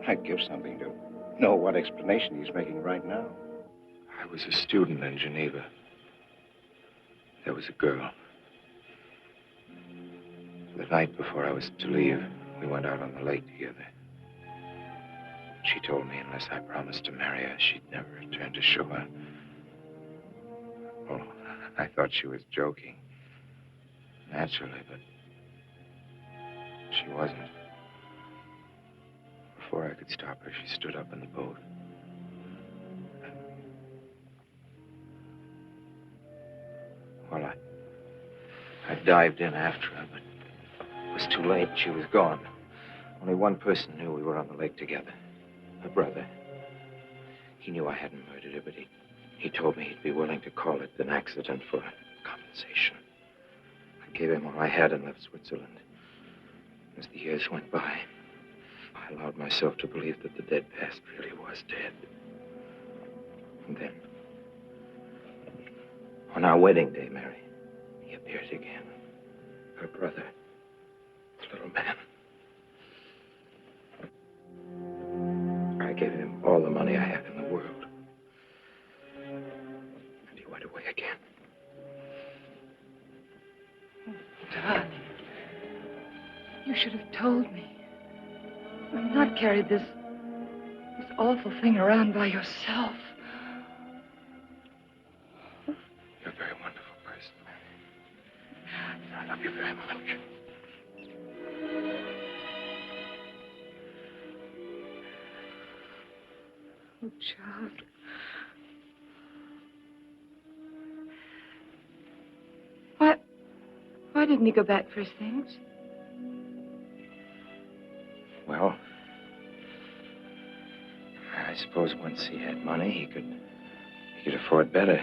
Speaker 1: I'd give something to know what explanation he's making right now.
Speaker 5: I was a student in Geneva. There was a girl. The night before I was to leave, we went out on the lake together. She told me unless I promised to marry her, she'd never return to shore. Oh, I thought she was joking. Naturally, but she wasn't. Before I could stop her, she stood up in the boat. Well, I dived in after her, but was too late. She was gone. Only one person knew we were on the lake together. Her brother. He knew I hadn't murdered her, but he told me he'd be willing to call it an accident for compensation. I gave him all I had and left Switzerland. As the years went by, I allowed myself to believe that the dead past really was dead. And then, on our wedding day, Mary, he appeared again. Her brother, the little man. I gave him all the money I had in the world. And he went away again.
Speaker 6: Darling, you should have told me. And not carried this awful thing around by yourself.
Speaker 5: You're a very wonderful person, Mary. I love you very much.
Speaker 6: Oh, Charles. Why didn't he go back for his things?
Speaker 5: Well, I suppose once he had money, he could afford better.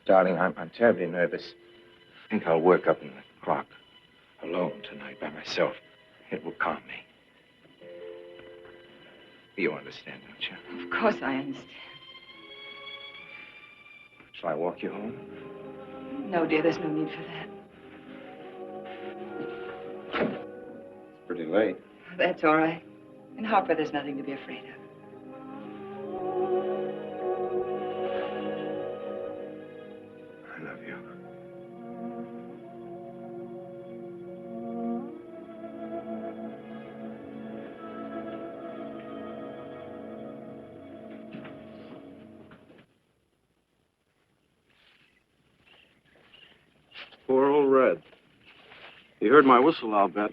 Speaker 5: Darling, I'm terribly nervous. I think I'll work up in the clock alone tonight by myself. It will calm me. You understand, don't you?
Speaker 6: Of course I understand.
Speaker 5: Shall I walk you home?
Speaker 6: No, dear, there's no need for that.
Speaker 5: It's pretty late.
Speaker 6: That's all right. In Harper, there's nothing to be afraid of.
Speaker 5: I love you.
Speaker 15: Poor old Red. He heard my whistle, I'll bet.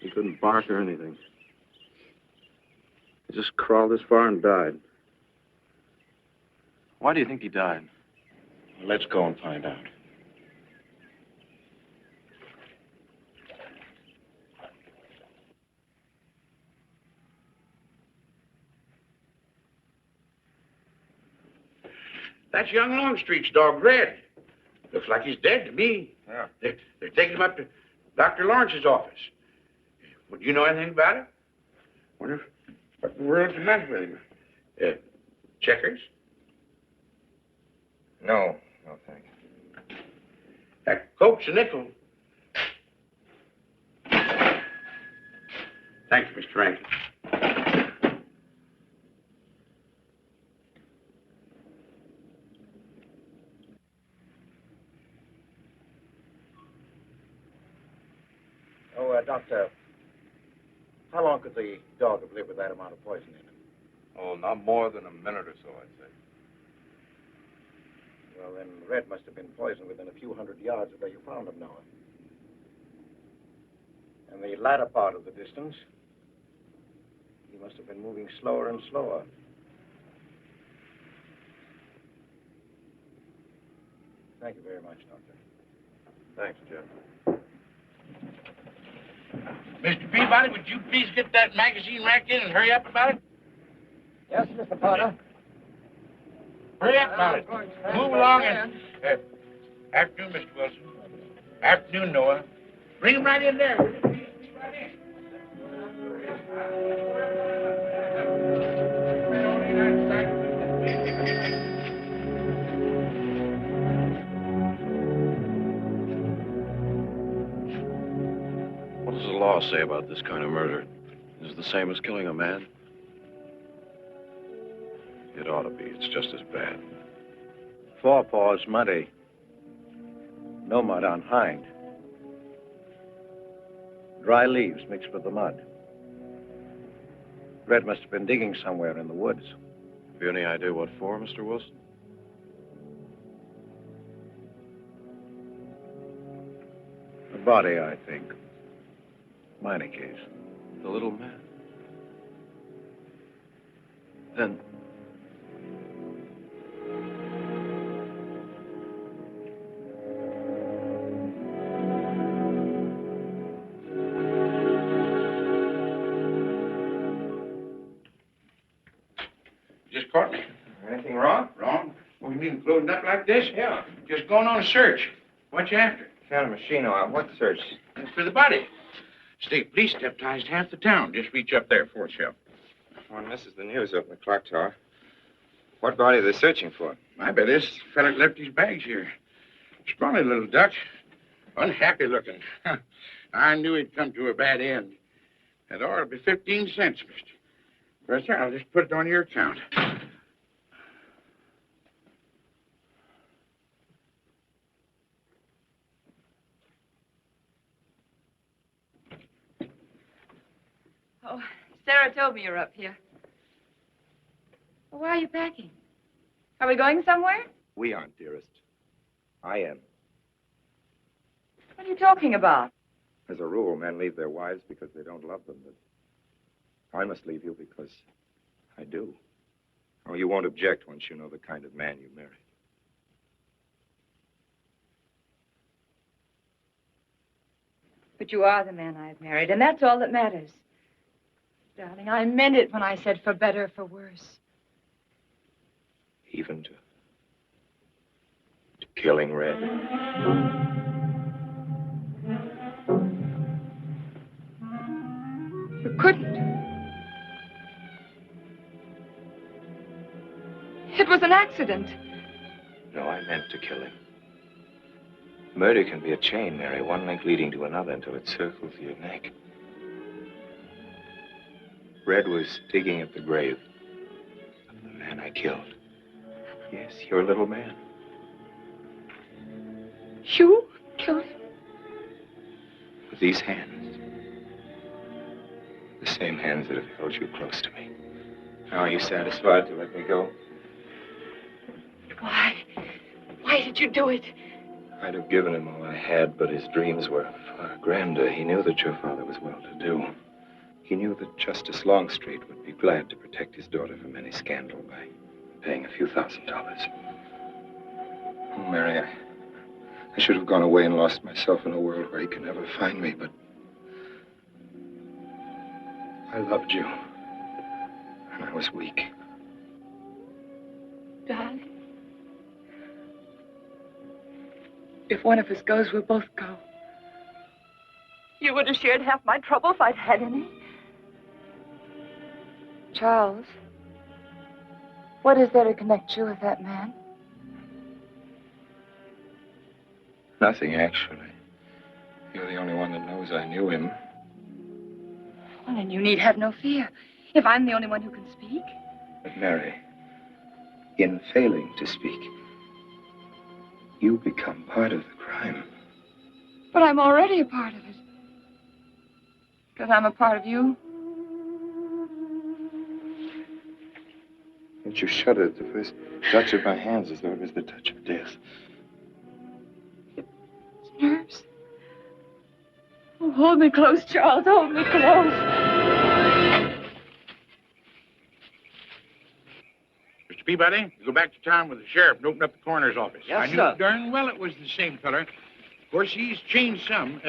Speaker 15: He couldn't bark or anything. He just crawled this far and died. Why do you think he died?
Speaker 5: Let's go and find out.
Speaker 8: That's young Longstreet's dog, Red. Looks like he's dead to me.
Speaker 5: Yeah.
Speaker 8: They're taking him up to Dr. Lawrence's office. Would you know anything about it? Wonder what in the world's the matter with him? Checkers?
Speaker 5: No, thank you.
Speaker 8: That Coke's a nickel. Thank you, Mr. Rankin.
Speaker 1: Doctor, how long could the dog have lived with that amount of poison in him?
Speaker 15: Oh, not more than a minute or so, I'd say.
Speaker 1: Well, then Red must have been poisoned within a few hundred yards of where you found him, Noah. And the latter part of the distance, he must have been moving slower and slower. Thank you very much, Doctor.
Speaker 15: Thanks, Jeff.
Speaker 8: Mr. Peabody, would you please get that magazine rack in and hurry up about it?
Speaker 1: Yes, Mr. Potter.
Speaker 8: Hurry up about it. Move along and... afternoon, Mr. Wilson. Afternoon, Noah. Bring him right in there.
Speaker 15: What does the law say about this kind of murder? Is it the same as killing a man? It ought to be. It's just as bad.
Speaker 1: Forepaws muddy. No mud on hind. Dry leaves mixed with the mud. Red must have been digging somewhere in the woods.
Speaker 15: Have you any idea what for, Mr. Wilson?
Speaker 1: The body, I think. Minor case.
Speaker 15: The little man? Then...
Speaker 8: caught me.
Speaker 15: Anything wrong?
Speaker 8: Wrong? What do you mean, closing up like this? Yeah. Just going on a search. What you after?
Speaker 15: Found a machine on what search?
Speaker 8: That's for the body. State police deputized half the town. Just reach up there for it, Shell.
Speaker 15: One misses the news up in the clock tower. What body are they searching for?
Speaker 8: I bet this fella left his bags here. Scrawny little duck. Unhappy looking. I knew he'd come to a bad end. That ought to be 15 cents, mister. Professor, I'll just put it on your account.
Speaker 6: Oh, Sarah told me you're up here. Well, why are you packing? Are we going somewhere?
Speaker 15: We aren't, dearest. I am.
Speaker 6: What are you talking about?
Speaker 15: As a rule, men leave their wives because they don't love them, but I must leave you because I do. Oh, you won't object once you know the kind of man you married.
Speaker 6: But you are the man I've married, and that's all that matters. Darling, I meant it when I said for better or for worse.
Speaker 15: Even to killing Red.
Speaker 6: You couldn't. It was an accident.
Speaker 15: No, I meant to kill him. Murder can be a chain, Mary, one link leading to another until it circles your neck. Red was digging at the grave of the man I killed. Yes, your little man.
Speaker 6: You killed him?
Speaker 15: With these hands. The same hands that have held you close to me. Now, are you satisfied to let me go?
Speaker 6: Why? Why did you do it?
Speaker 15: I'd have given him all I had, but his dreams were far grander. He knew that your father was well-to-do. He knew that Justice Longstreet would be glad to protect his daughter from any scandal by paying a few $1,000s. Oh, Mary, I should have gone away and lost myself in a world where he could never find me, but I loved you, and I was weak.
Speaker 6: Darling, if one of us goes, we'll both go. You would have shared half my trouble if I'd had any. Charles, what is there to connect you with that man?
Speaker 15: Nothing, actually. You're the only one that knows I knew him.
Speaker 6: Well, then you need have no fear. If I'm the only one who can speak.
Speaker 15: But, Mary, in failing to speak, you become part of the crime.
Speaker 6: But I'm already a part of it. Because I'm a part of you.
Speaker 15: And you shuddered at the first touch of my hands as though it was the touch of death.
Speaker 6: It's nerves. Oh, hold me close, Charles. Hold me close.
Speaker 8: Mr. Peabody, you go back to town with the sheriff and open up the coroner's office.
Speaker 10: Yes,
Speaker 8: I knew
Speaker 10: sir.
Speaker 8: darn well it was the same feller. Of course, he's changed some.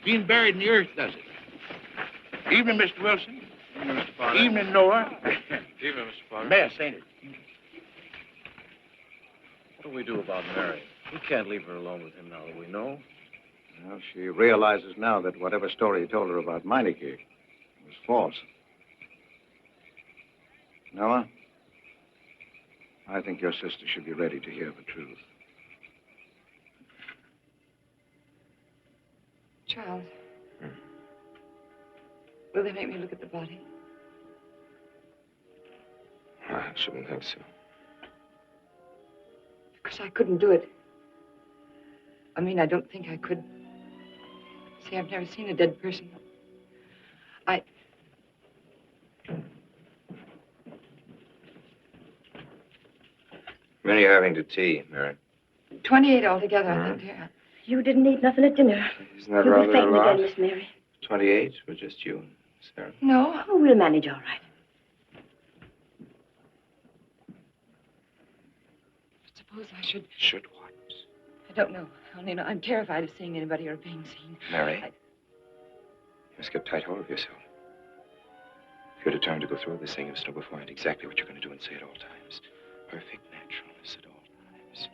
Speaker 8: Being buried in the earth does it. Evening, Mr. Wilson.
Speaker 15: Evening, Mr. Potter.
Speaker 8: Evening, Noah.
Speaker 15: Evening, Mr. Potter.
Speaker 8: Mess, ain't it?
Speaker 15: What do we do about Mary? We can't leave her alone with him now that we know.
Speaker 1: Well, she realizes now that whatever story you told her about Meineke was false. Noah, I think your sister should be ready to hear the truth.
Speaker 6: Charles. Will they make me look at the body?
Speaker 15: I shouldn't think so.
Speaker 6: Because I couldn't do it. I mean, I don't think I could. See, I've never seen a dead person.
Speaker 15: Many are having to tea, Mary.
Speaker 6: 28 altogether, I think, dear.
Speaker 13: You didn't eat nothing at dinner.
Speaker 15: Isn't that
Speaker 13: You'll be
Speaker 15: rather a
Speaker 13: fainting
Speaker 15: lot?
Speaker 13: again, Miss Mary.
Speaker 15: 28 for just you and Sarah.
Speaker 6: No.
Speaker 13: Oh, we'll manage all right.
Speaker 6: Suppose I should.
Speaker 15: Should what?
Speaker 6: I don't know. Only know I'm terrified of seeing anybody or being seen.
Speaker 15: Mary, you must get tight hold of yourself. If you're determined to go through with this thing, you must know beforehand exactly what you're going to do and say at all times. Perfect naturalness at all times.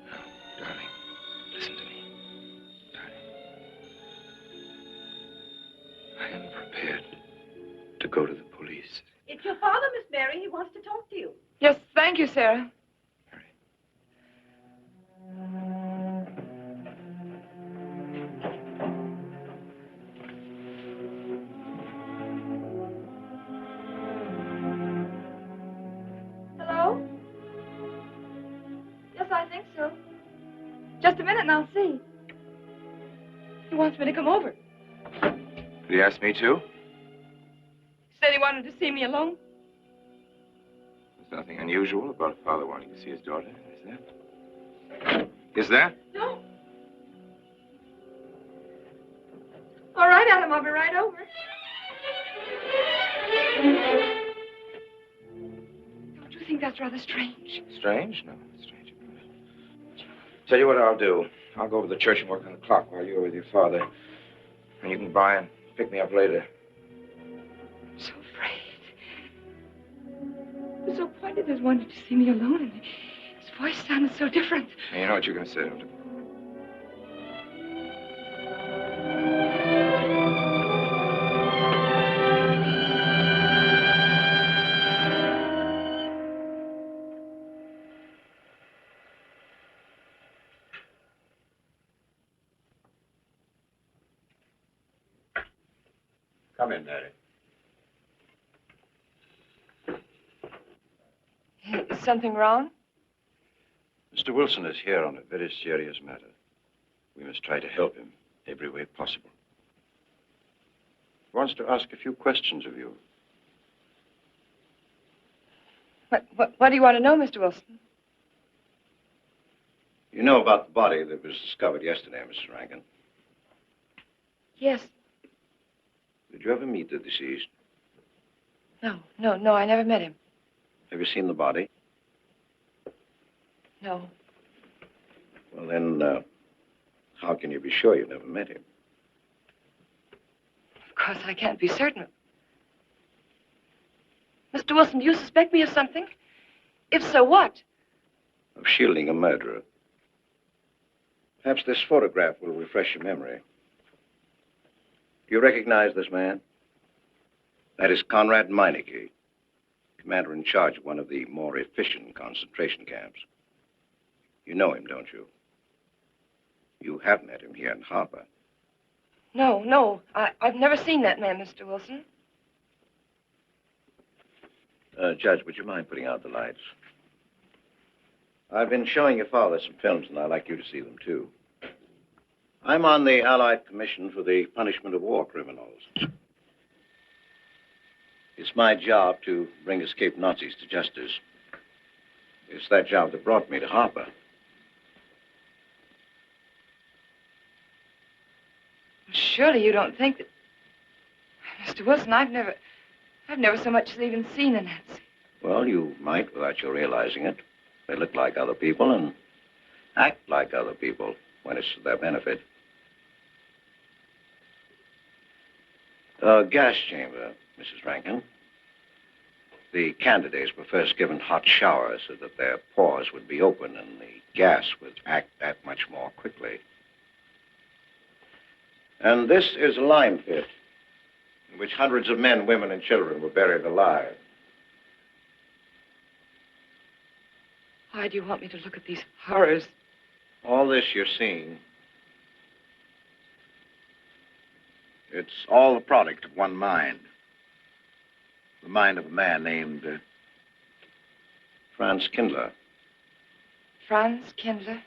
Speaker 15: Now, darling, listen to me. Darling. I am prepared to go to the police.
Speaker 13: It's your father, Miss Mary. He wants to talk to you.
Speaker 6: Yes, thank you, Sarah. Hello? Yes, I think so. Just a minute and I'll see. He wants me to come over.
Speaker 15: Did he ask me to?
Speaker 6: He said he wanted to see me alone.
Speaker 15: There's nothing unusual about a father wanting to see his daughter, is there? Is there?
Speaker 6: No. All right, Adam, I'll be right over. Don't you think that's rather strange?
Speaker 15: Strange? No, not strange. Tell you what I'll do. I'll go over to the church and work on the clock while you're with your father. And you can by and pick me up later.
Speaker 6: I'm so afraid. He was so pointed as wanted to see me alone, and his voice sounded so different.
Speaker 15: And you know what you're going to say to him.
Speaker 14: Come in, Mary.
Speaker 6: Is something wrong?
Speaker 14: Mr. Wilson is here on a very serious matter. We must try to help him every way possible. He wants to ask a few questions of you.
Speaker 6: What do you want to know, Mr. Wilson?
Speaker 14: You know about the body that was discovered yesterday, Mrs. Rankin.
Speaker 6: Yes.
Speaker 14: Did you ever meet the deceased?
Speaker 6: No, I never met him.
Speaker 14: Have you seen the body?
Speaker 6: No.
Speaker 14: Well, then, how can you be sure you never met him?
Speaker 6: Of course, I can't be certain. Mr. Wilson, do you suspect me of something? If so, what?
Speaker 14: Of shielding a murderer. Perhaps this photograph will refresh your memory. Do you recognize this man? That is Conrad Meineke, commander in charge of one of the more efficient concentration camps. You know him, don't you? You have met him here in Harper.
Speaker 6: No. I've never seen that man, Mr. Wilson.
Speaker 14: Judge, would you mind putting out the lights? I've been showing your father some films, and I'd like you to see them, too. I'm on the Allied Commission for the Punishment of War Criminals. It's my job to bring escaped Nazis to justice. It's that job that brought me to Harper.
Speaker 6: Surely you don't think that... Mr. Wilson, I've never so much as even seen a Nazi.
Speaker 14: Well, you might without you realizing it. They look like other people and act like other people when it's to their benefit. A gas chamber, Mrs. Rankin. The candidates were first given hot showers so that their pores would be open and the gas would act that much more quickly. And this is a lime pit in which hundreds of men, women, and children were buried alive.
Speaker 6: Why do you want me to look at these horrors?
Speaker 14: All this you're seeing, it's all the product of one mind. The mind of a man named Franz Kindler.
Speaker 6: Franz Kindler?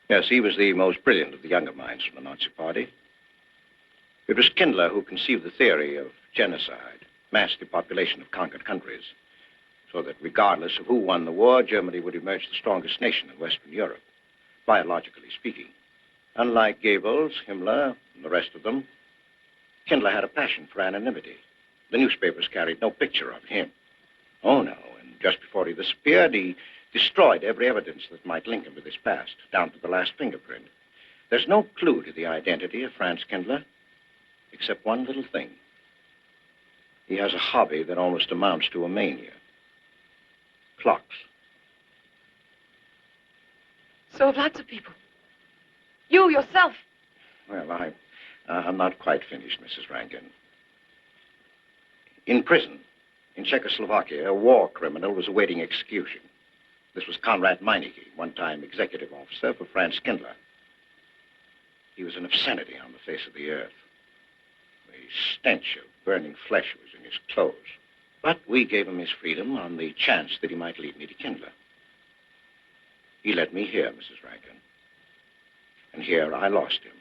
Speaker 14: Yes, he was the most brilliant of the younger minds from the Nazi Party. It was Kindler who conceived the theory of genocide, mass depopulation of conquered countries, so that regardless of who won the war, Germany would emerge the strongest nation in Western Europe, biologically speaking. Unlike Goebbels, Himmler, and the rest of them, Kindler had a passion for anonymity. The newspapers carried no picture of him. Oh, no, and just before he disappeared, he destroyed every evidence that might link him with his past, down to the last fingerprint. There's no clue to the identity of Franz Kindler, except one little thing.
Speaker 1: He has a hobby that almost amounts to a mania. Clocks.
Speaker 6: So have lots of people. You yourself.
Speaker 1: Well, I'm not quite finished, Mrs. Rankin. In prison, in Czechoslovakia, a war criminal was awaiting execution. This was Conrad Meineke, one-time executive officer for Franz Kindler. He was an obscenity on the face of the earth. The stench of burning flesh was in his clothes. But we gave him his freedom on the chance that he might lead me to Kindler. He led me here, Mrs. Rankin. And here I lost him.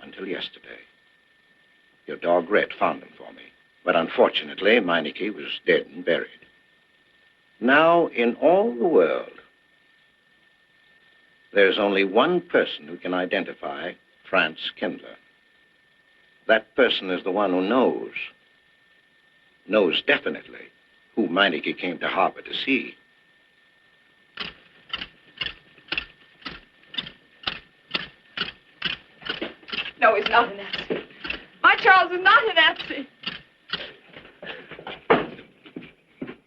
Speaker 1: Until yesterday. Your dog Red found him for me. But unfortunately, Meineke was dead and buried. Now, in all the world, there's only one person who can identify Franz Kindler. That person is the one who knows definitely who Meineke came to harbor to see.
Speaker 6: No, he's not a Nazi. My Charles is not a Nazi.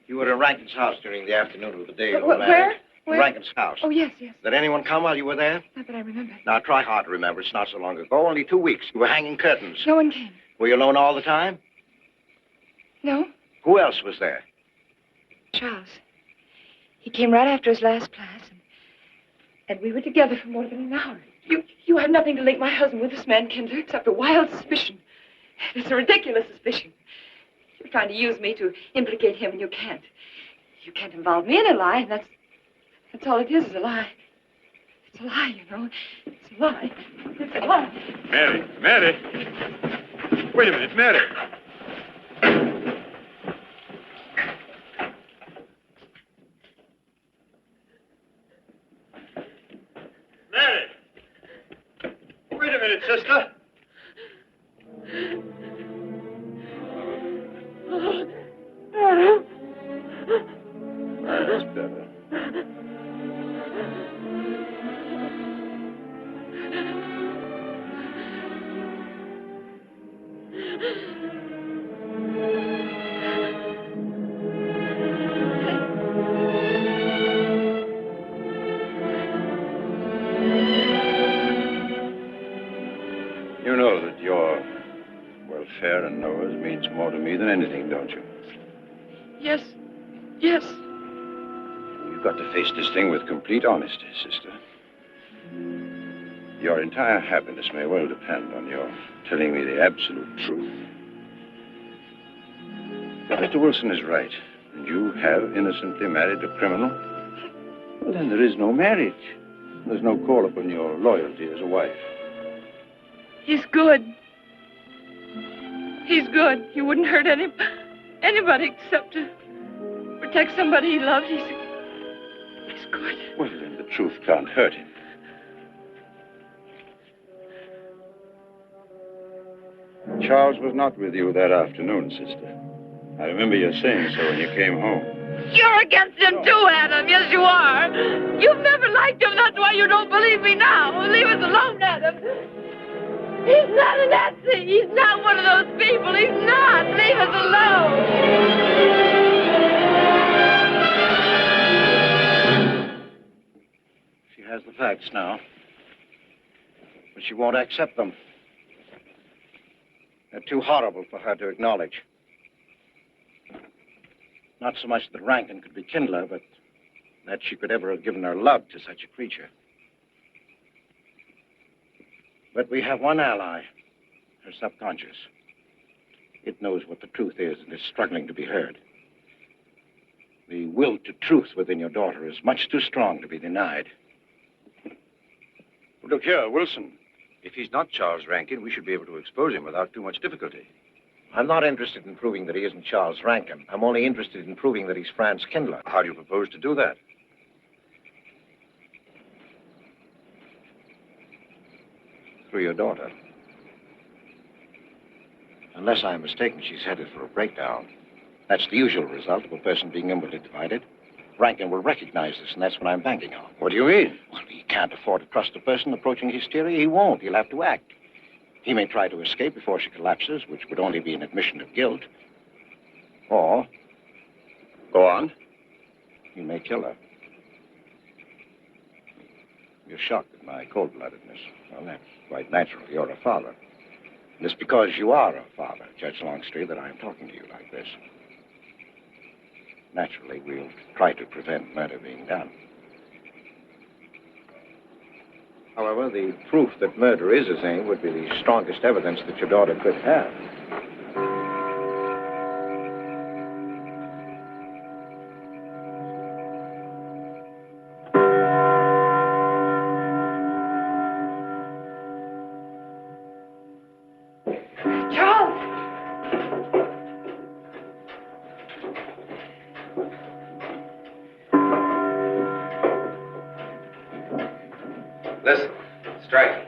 Speaker 1: You were at Rankin's house during the afternoon of the day you were married.
Speaker 6: Where? Where?
Speaker 1: Rankin's house.
Speaker 6: Oh, yes, yes.
Speaker 1: Did anyone come while you were there?
Speaker 6: Not that I remember.
Speaker 1: Now, try hard to remember. It's not so long ago. Only 2 weeks. You were hanging curtains.
Speaker 6: No one came.
Speaker 1: Were you alone all the time?
Speaker 6: No?
Speaker 1: Who else was there?
Speaker 6: Charles. He came right after his last class, and we were together for more than an hour. You have nothing to link my husband with this man, Kindler, except a wild suspicion. It's a ridiculous suspicion. You're trying to use me to implicate him, and you can't. You can't involve me in a lie, and that's all it is a lie. It's a lie, you know. It's a lie. It's a lie.
Speaker 11: Mary! Wait a minute, Mary! Mary! Wait a minute, sister. That's better. You know that your welfare and Noah's means more to me than anything, don't you?
Speaker 6: Yes. Yes.
Speaker 11: You've got to face this thing with complete honesty, sister. Your entire happiness may well depend on your telling me the absolute truth. If Mr. Wilson is right, and you have innocently married a criminal, well, then there is no marriage. There's no call upon your loyalty as a wife.
Speaker 6: He's good. He's good. He wouldn't hurt anybody except to protect somebody he loved. He's good.
Speaker 11: Well, then the truth can't hurt him. Charles was not with you that afternoon, sister. I remember you saying so when you came home.
Speaker 6: You're against him too, Adam. Yes, you are. You've never liked him. That's why you don't believe me now. Leave us alone, Adam. He's not a Nazi. He's not one of those people. He's not. Leave us alone.
Speaker 1: She has the facts now. But she won't accept them. They're too horrible for her to acknowledge. Not so much that Rankin could be Kindler, but that she could ever have given her love to such a creature. But we have one ally, her subconscious. It knows what the truth is and is struggling to be heard. The will to truth within your daughter is much too strong to be denied.
Speaker 11: Look here, Wilson. If he's not Charles Rankin, we should be able to expose him without too much difficulty.
Speaker 1: I'm not interested in proving that he isn't Charles Rankin. I'm only interested in proving that he's Franz Kindler.
Speaker 11: How do you propose to do that?
Speaker 1: Through your daughter. Unless I'm mistaken, she's headed for a breakdown. That's the usual result of a person being inwardly divided. Rankin will recognize this, and that's what I'm banking on.
Speaker 11: What do you mean?
Speaker 1: Well, he can't afford to trust a person approaching hysteria. He won't. He'll have to act. He may try to escape before she collapses, which would only be an admission of guilt. Or,
Speaker 11: Go on.
Speaker 1: he may kill her. You're shocked at my cold-bloodedness. Well, that's quite natural. You're a father. And it's because you are a father, Judge Longstreet, that I'm talking to you like this. Naturally, we'll try to prevent murder being done. However, the proof that murder is his aim would be the strongest evidence that your daughter could have.
Speaker 15: Listen, strike.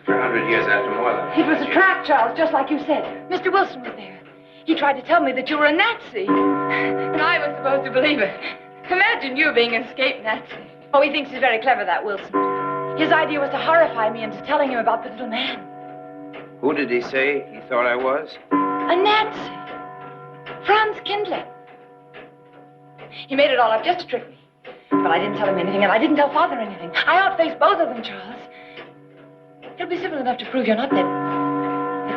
Speaker 15: For 100 years after more than...
Speaker 6: It was a trap, Charles, just like you said. Mr. Wilson was there. He tried to tell me that you were a Nazi. And I was supposed to believe it. Imagine you being an escaped Nazi. Oh, he thinks he's very clever, that Wilson. His idea was to horrify me into telling him about the little man.
Speaker 15: Who did he say he thought I was?
Speaker 6: A Nazi. Franz Kindler. He made it all up just to trick me. But I didn't tell him anything, and I didn't tell Father anything. I outfaced both of them, Charles. It'll be simple enough to prove you're not that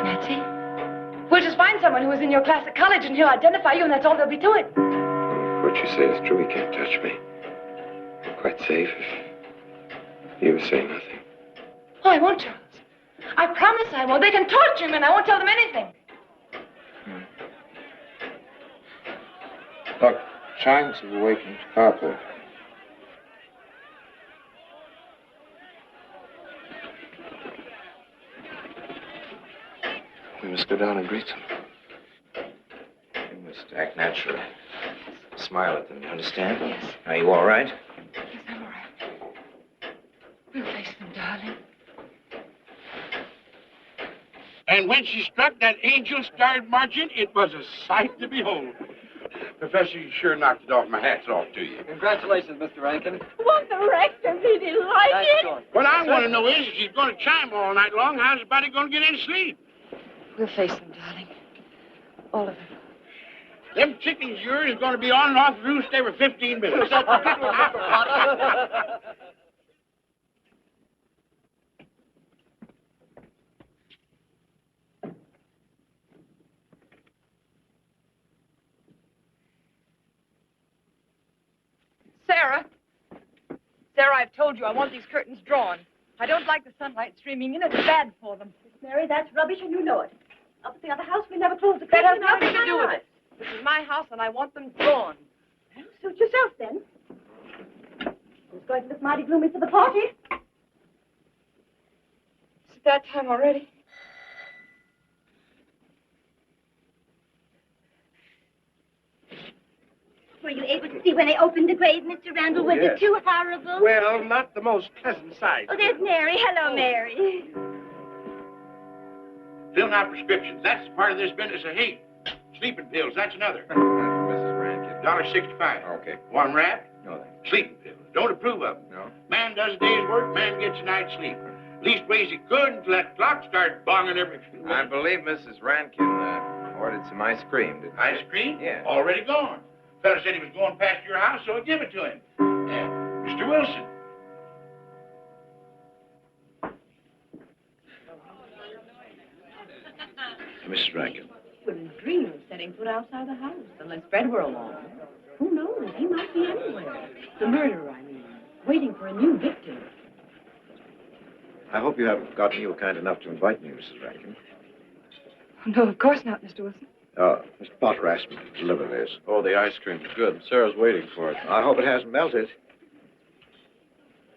Speaker 6: Nazi. We'll just find someone who was in your class at college, and he'll identify you, and that's all there'll be to it.
Speaker 15: If what you say is true, he can't touch me. I'm quite safe if you say nothing.
Speaker 6: Oh, I won't, Charles. I promise I won't. They can torture him, and I won't tell them anything.
Speaker 15: Look, chimes have awakened. Carport. We must go down and greet them. You must act naturally. Smile at them, you understand?
Speaker 6: Yes.
Speaker 15: Are you all right?
Speaker 6: Yes, I'm all right. We'll face them, darling.
Speaker 8: And when she struck that angel-starred margin, it was a sight to behold. Professor, you sure knocked it off. My hat's off to you.
Speaker 9: Congratulations, Mr. Rankin.
Speaker 13: What the rector, he didn't like it.
Speaker 8: What I want to know is, if she's going to chime all night long, how's the body going to get any sleep?
Speaker 6: We'll face them, darling. All of them.
Speaker 8: Them chickens of yours is going to be on and off the roost every 15 minutes.
Speaker 6: Sarah. Sarah, I've told you I want these curtains drawn. I don't like the sunlight streaming in. It's bad for them.
Speaker 13: Mary, that's rubbish, and you know it. Up at the other house, we never close the
Speaker 6: That has
Speaker 13: curtains.
Speaker 6: nothing to do with it. This is my house, and I want them drawn.
Speaker 13: Well, suit yourself, then. It's going to look mighty gloomy for the party.
Speaker 6: It's that time already.
Speaker 16: Were you able to see when they opened the grave, Mr. Randall? Was it too horrible?
Speaker 11: Well, not the most pleasant sight.
Speaker 16: Oh, there's Mary. Hello, Mary.
Speaker 8: Filling out prescriptions. That's part of this business of hate. Sleeping pills, that's another.
Speaker 15: Mrs. Rankin.
Speaker 8: $1.65.
Speaker 15: Okay.
Speaker 8: One wrap?
Speaker 15: No, thanks.
Speaker 8: Sleeping pills. Don't approve of them.
Speaker 15: No.
Speaker 8: Man does a day's work, man gets a night's sleep. Leastways he could until that clock started bonging every few minutes.
Speaker 15: I believe Mrs. Rankin ordered some ice cream, didn't
Speaker 8: Ice cream?
Speaker 15: Yeah.
Speaker 8: Already gone. Fella said he was going past your house, so I give it to him. Yeah. Mr. Wilson.
Speaker 1: Mrs. Rankin.
Speaker 13: Wouldn't dream of setting foot outside the house unless Fred were along. Who knows? He might be anywhere. The murderer, I mean. Waiting for a new victim.
Speaker 1: I hope you haven't forgotten you were kind enough to invite me, Mrs. Rankin.
Speaker 6: No, of course not, Mr. Wilson.
Speaker 1: Mr. Potter asked me to deliver this.
Speaker 5: Oh, the ice cream's good. Sarah's waiting for it.
Speaker 1: I hope it hasn't melted.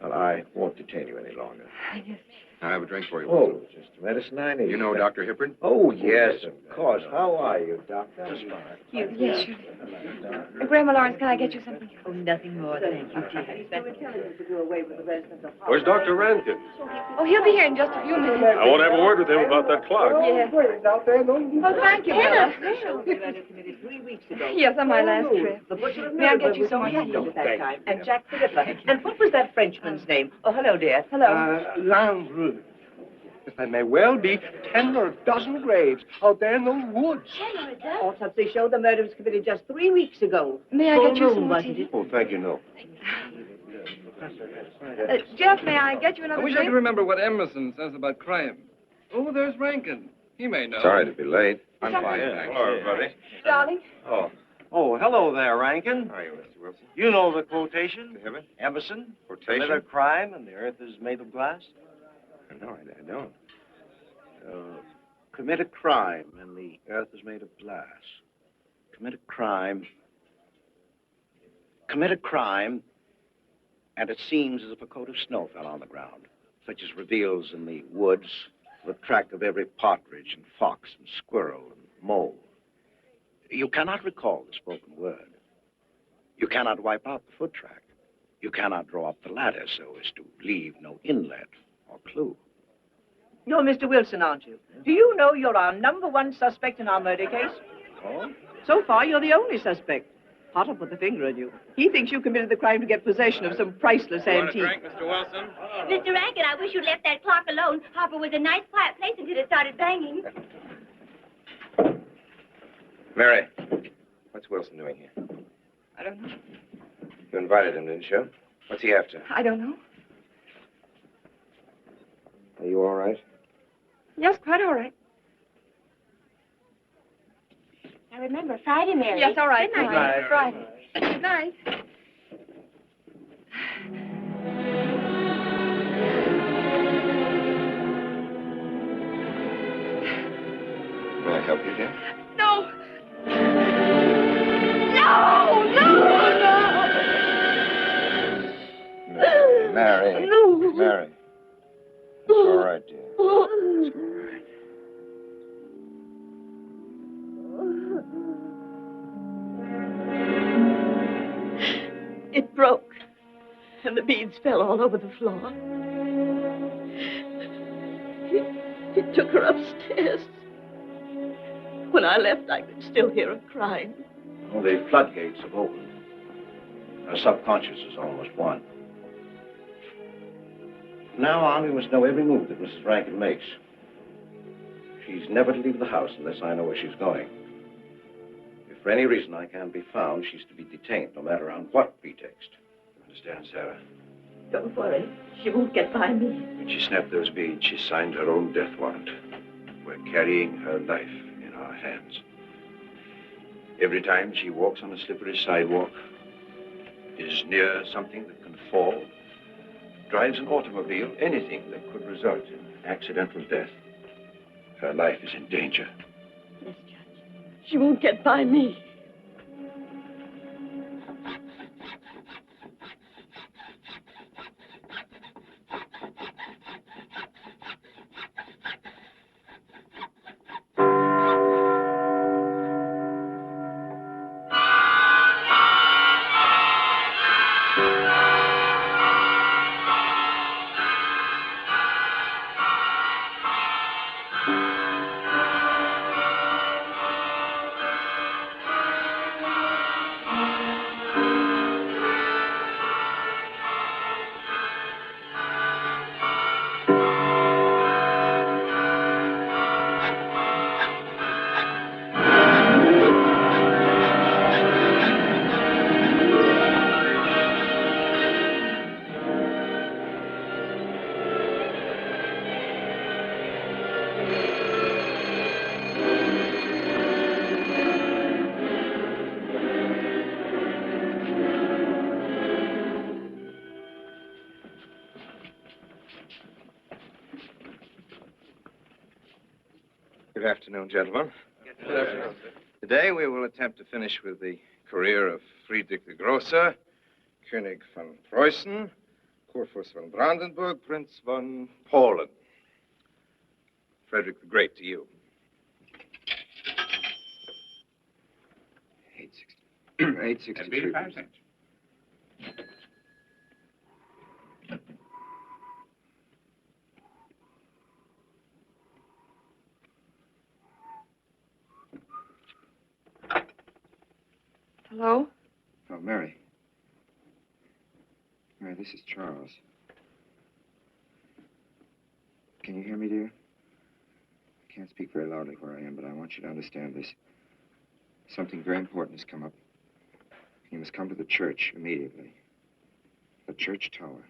Speaker 1: Well, I won't detain you any longer.
Speaker 6: Yes.
Speaker 5: I have a drink for you.
Speaker 1: Oh, just the medicine I need.
Speaker 5: You know Dr. Hippard?
Speaker 1: Oh, yes, of course. How are you, Doctor?
Speaker 6: Yes, sure. Grandma Lawrence, can I get you something?
Speaker 13: Oh, nothing more, thank you, dear. They were telling him to do away with the residence of
Speaker 5: Where's Dr. Rankin?
Speaker 6: Oh, he'll be here in just a few minutes.
Speaker 5: I want to have a word with him about that clock.
Speaker 6: Yes. Oh, thank you, Bella.
Speaker 13: 3 weeks ago.
Speaker 6: Yes, on my last trip.
Speaker 13: The butcher of
Speaker 6: May I
Speaker 13: Melbourne
Speaker 6: get you
Speaker 13: was
Speaker 6: some
Speaker 13: on
Speaker 6: more
Speaker 13: hand at that
Speaker 6: tea?
Speaker 13: time. And Jack the Ripper. And what was that Frenchman's name? Oh, hello, dear.
Speaker 6: Hello.
Speaker 11: Lambrou. There may well be 10 or a dozen graves out there in those woods.
Speaker 16: Loretta.
Speaker 13: Autopsy showed the murder was committed just 3 weeks ago.
Speaker 6: May I
Speaker 13: Full
Speaker 6: get you some
Speaker 13: moon,
Speaker 6: more
Speaker 13: wasn't
Speaker 6: tea?
Speaker 13: it?
Speaker 14: Oh, thank you, no.
Speaker 6: Jeff, may I get you another
Speaker 3: I wish I
Speaker 6: drink?
Speaker 3: could remember what Emerson says about crime. Oh, there's Rankin. He may know.
Speaker 15: Sorry to be late.
Speaker 6: I'm fine,
Speaker 14: thanks. Hello, everybody.
Speaker 6: Darling.
Speaker 14: Oh. Oh, hello there, Rankin.
Speaker 15: How are you, Mr. Wilson?
Speaker 14: You know the quotation?
Speaker 15: You have it?
Speaker 14: Emerson.
Speaker 15: Quotation?
Speaker 14: Commit a crime and the earth is made of glass.
Speaker 15: No, I don't.
Speaker 17: Commit a crime and the earth is made of glass. Commit a crime, and it seems as if a coat of snow fell on the ground, such as reveals in the woods the track of every partridge and fox and squirrel and mole. You cannot recall the spoken word. You cannot wipe out the foot track. You cannot draw up the ladder so as to leave no inlet or clue.
Speaker 13: You're Mr. Wilson, aren't you? Do you know you're our #1 suspect in our murder case?
Speaker 17: Oh?
Speaker 13: So far, you're the only suspect. Potter put the finger on you. He thinks you committed the crime to get possession of some priceless antique.
Speaker 9: Mr. Wilson?
Speaker 16: Mr. Rankin, I wish you'd left that clock alone. Harper was a nice, quiet place until it started banging.
Speaker 15: Mary, what's Wilson doing here?
Speaker 6: I don't know.
Speaker 15: You invited him, didn't you? What's he after?
Speaker 6: I don't know.
Speaker 15: Are you all right?
Speaker 6: Yes, quite all right.
Speaker 16: Now remember, Friday, Mary.
Speaker 6: Yes, all right.
Speaker 16: Good night.
Speaker 6: Friday. Good night.
Speaker 15: May I help you, dear?
Speaker 6: No! No! No! No!
Speaker 15: Mary.
Speaker 6: No.
Speaker 15: Mary. It's all right, dear. It's all right.
Speaker 13: It broke, and the beads fell all over the floor. He took her upstairs. When I left, I could still hear her crying.
Speaker 17: Well, the floodgates have opened. Her subconscious is almost won. From now on, we must know every move that Mrs. Rankin makes. She's never to leave the house unless I know where she's going. If for any reason I can't be found, she's to be detained, no matter on what pretext. You understand, Sarah?
Speaker 13: Don't worry. She won't get by me.
Speaker 14: When she snapped those beads, she signed her own death warrant. We're carrying her life in our hands. Every time she walks on a slippery sidewalk, is near something that can fall, drives an automobile, anything that could result in accidental death, her life is in danger.
Speaker 13: Yes, Judge. She won't get by me.
Speaker 15: Good afternoon, gentlemen.
Speaker 3: Good afternoon,
Speaker 15: Today we will attempt to finish with the career of Friedrich the Grosser, König von Preußen, Kurfürst von Brandenburg, Prince von Polen. Frederick the Great to you. 863.
Speaker 8: 85 cents.
Speaker 6: Hello?
Speaker 15: Oh, Mary. Mary, this is Charles. Can you hear me, dear? I can't speak very loudly where I am, but I want you to understand this. Something very important has come up. You must come to the church immediately. The church tower.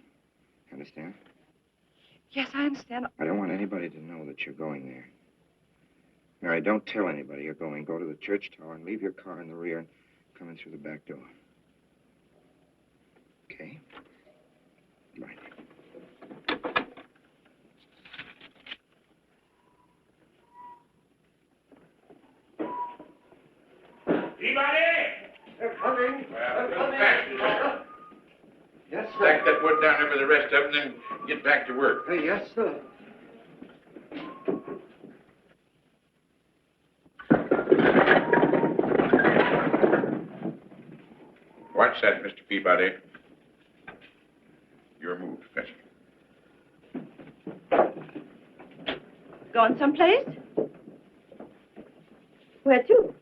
Speaker 15: Understand?
Speaker 6: Yes, I understand.
Speaker 15: I don't want anybody to know that you're going there. Mary, don't tell anybody you're going. Go to the church tower and leave your car in the rear and come in through the back door. Okay? Right.
Speaker 8: They're coming. Well, go fast. Yes, sir. Stack that wood down there with the rest of them, then get back to work.
Speaker 11: Yes, sir.
Speaker 8: Watch that, Mr. Peabody. Your move, Professor.
Speaker 13: Gone someplace? Where to?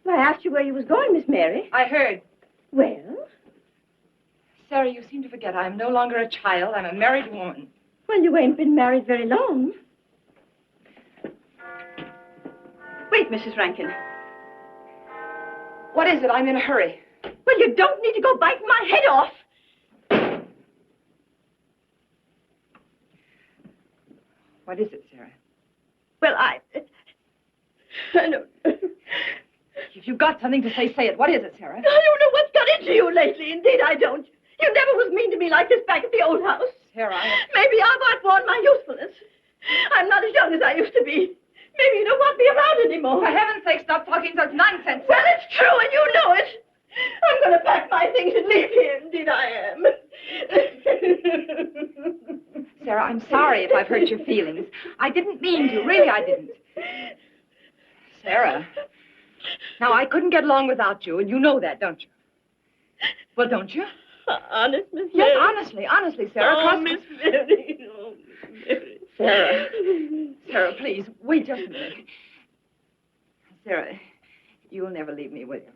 Speaker 13: Well, I asked you where you was going, Miss Mary.
Speaker 6: I heard.
Speaker 13: Well?
Speaker 6: Sarah, you seem to forget I'm no longer a child. I'm a married woman.
Speaker 13: Well, you ain't been married very long. Wait, Mrs. Rankin.
Speaker 6: What is it? I'm in a hurry.
Speaker 13: Well, you don't need to go biting my head off.
Speaker 6: What is it, Sarah?
Speaker 13: Well, I don't...
Speaker 6: If you've got something to say, say it. What is it, Sarah?
Speaker 13: I don't know what's got into you lately. Indeed, I don't. You never was mean to me like this back at the old house.
Speaker 6: Sarah,
Speaker 13: Maybe I've outworn my usefulness. I'm not as young as I used to be. Maybe you don't want me around anymore.
Speaker 6: For heaven's sake, stop talking such nonsense.
Speaker 13: Well, it's true, and you know it. I'm going to pack my things and leave here. Indeed, I am.
Speaker 6: Sarah, I'm sorry if I've hurt your feelings. I didn't mean to. Really, I didn't. Sarah. Now, I couldn't get along without you, and you know that, don't you? Well, don't you?
Speaker 13: Honest, Miss
Speaker 6: Yes,
Speaker 13: Mary?
Speaker 6: honestly, Sarah.
Speaker 13: Oh, Miss Mary. Oh, Miss Mary.
Speaker 6: Sarah. Sarah, please, wait just a minute. Sarah, you'll never leave me, will you?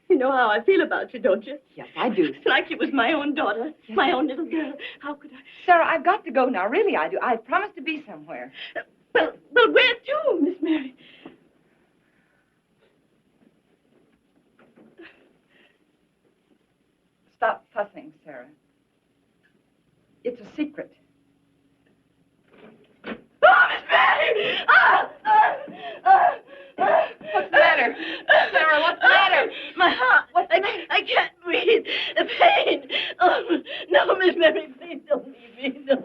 Speaker 13: You know how I feel about you, don't you?
Speaker 6: Yes, I do.
Speaker 13: It's like you was my own daughter,
Speaker 6: Yes,
Speaker 13: my own little girl. How could I?
Speaker 6: Sarah, I've got to go now. Really, I do. I promised to be somewhere.
Speaker 13: Well, where to, Miss Mary?
Speaker 6: Stop fussing, Sarah. It's a secret.
Speaker 13: Oh, Miss Mary!
Speaker 6: What's the matter? Sarah, what's the matter?
Speaker 13: My heart. I can't breathe. The pain. Oh, no, Miss Mary, please don't leave me. No,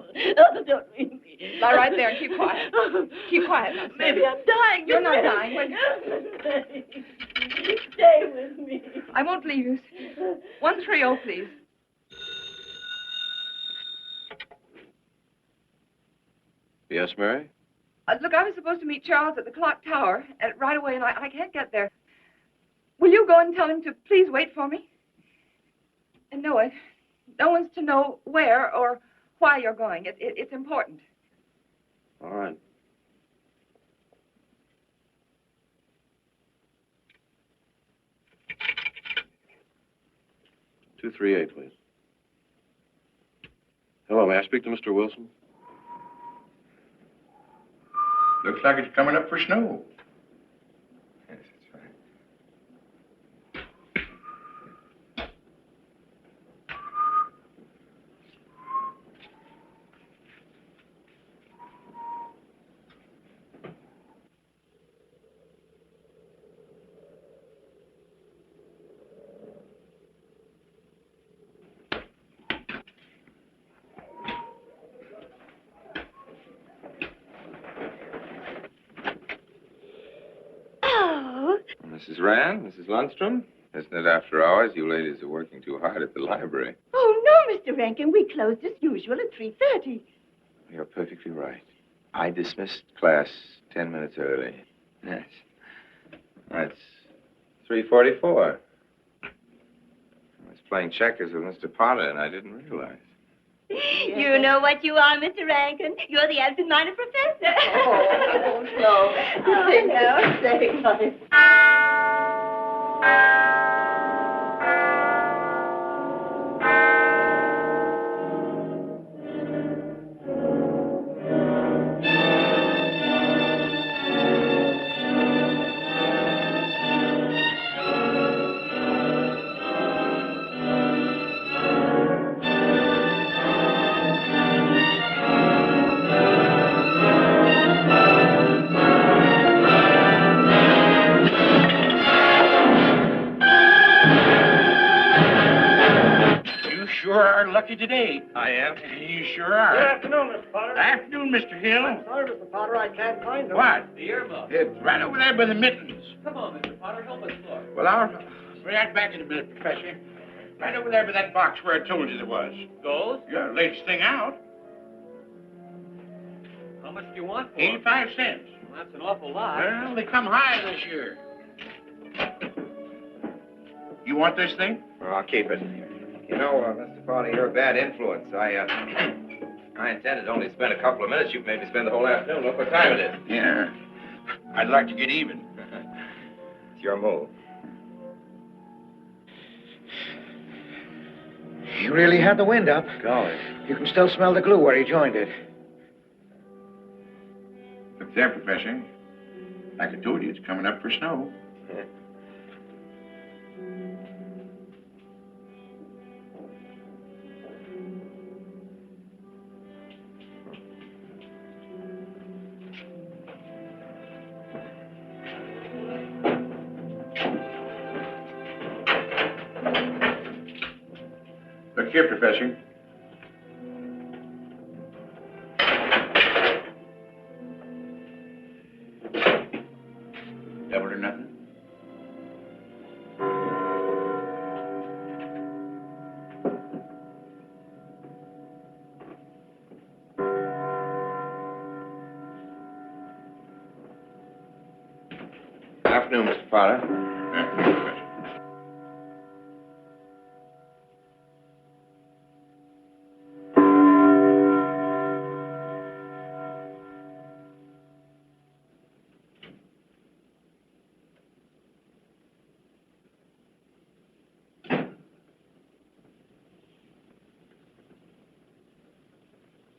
Speaker 13: don't leave me.
Speaker 6: Lie right there and keep quiet. Keep quiet now, Sarah.
Speaker 13: Maybe I'm dying.
Speaker 6: You're not
Speaker 13: Miss
Speaker 6: dying.
Speaker 13: Mary. Stay with me.
Speaker 6: I won't leave you. 130, please.
Speaker 14: Yes, Mary?
Speaker 6: Look, I was supposed to meet Charles at the clock tower right away, and I can't get there. Will you go and tell him to please wait for me? And no one's to know where or why you're going. It's important.
Speaker 14: All right. "238, please. Hello, may I speak to Mr. Wilson?
Speaker 8: Looks like it's coming up for snow.
Speaker 15: Yes, that's right. Mrs. Rand, Mrs. Lundstrom, isn't it after hours? You ladies are working too hard at the library.
Speaker 13: Oh, no, Mr. Rankin. We closed as usual at 3:30.
Speaker 15: You're perfectly right. I dismissed class 10 minutes early. Yes. That's 3:44. I was playing checkers with Mr. Potter, and I didn't realize.
Speaker 16: You know what you are, Mr. Rankin. You're the absent-minded professor.
Speaker 13: Oh, no. Say now, say nothing.
Speaker 8: sure are lucky today.
Speaker 9: I am.
Speaker 8: You sure are.
Speaker 11: Good afternoon, Mr. Potter.
Speaker 8: Afternoon, Mr. Hill.
Speaker 11: I'm sorry, Mr. Potter, I can't find them.
Speaker 8: What?
Speaker 9: The earmuff.
Speaker 8: It's right over there by the mittens.
Speaker 9: Come on, Mr. Potter, help us look.
Speaker 8: Well, I'll be right back in a minute, Professor. Right over there by that box where I told you there was.
Speaker 9: Those?
Speaker 8: Yeah, latest thing out.
Speaker 9: How much do you want for
Speaker 8: 85 cents.
Speaker 9: Well, that's an awful lot.
Speaker 8: Well, they come high this year. You want this thing?
Speaker 15: Well, I'll keep it. You know, Mr. Potter, you're a bad influence. I intended to only spend a couple of minutes. You've made me spend the whole afternoon. Look what time it is.
Speaker 8: Yeah. I'd like to get even.
Speaker 15: It's your move.
Speaker 1: You really had the wind up.
Speaker 15: Golly.
Speaker 1: You can still smell the glue where he joined it.
Speaker 8: Look there, Professor. Like I told you, it's coming up for snow. Look here, Professor. Double or nothing?
Speaker 15: Afternoon, Mr. Potter.
Speaker 8: Afternoon, Professor.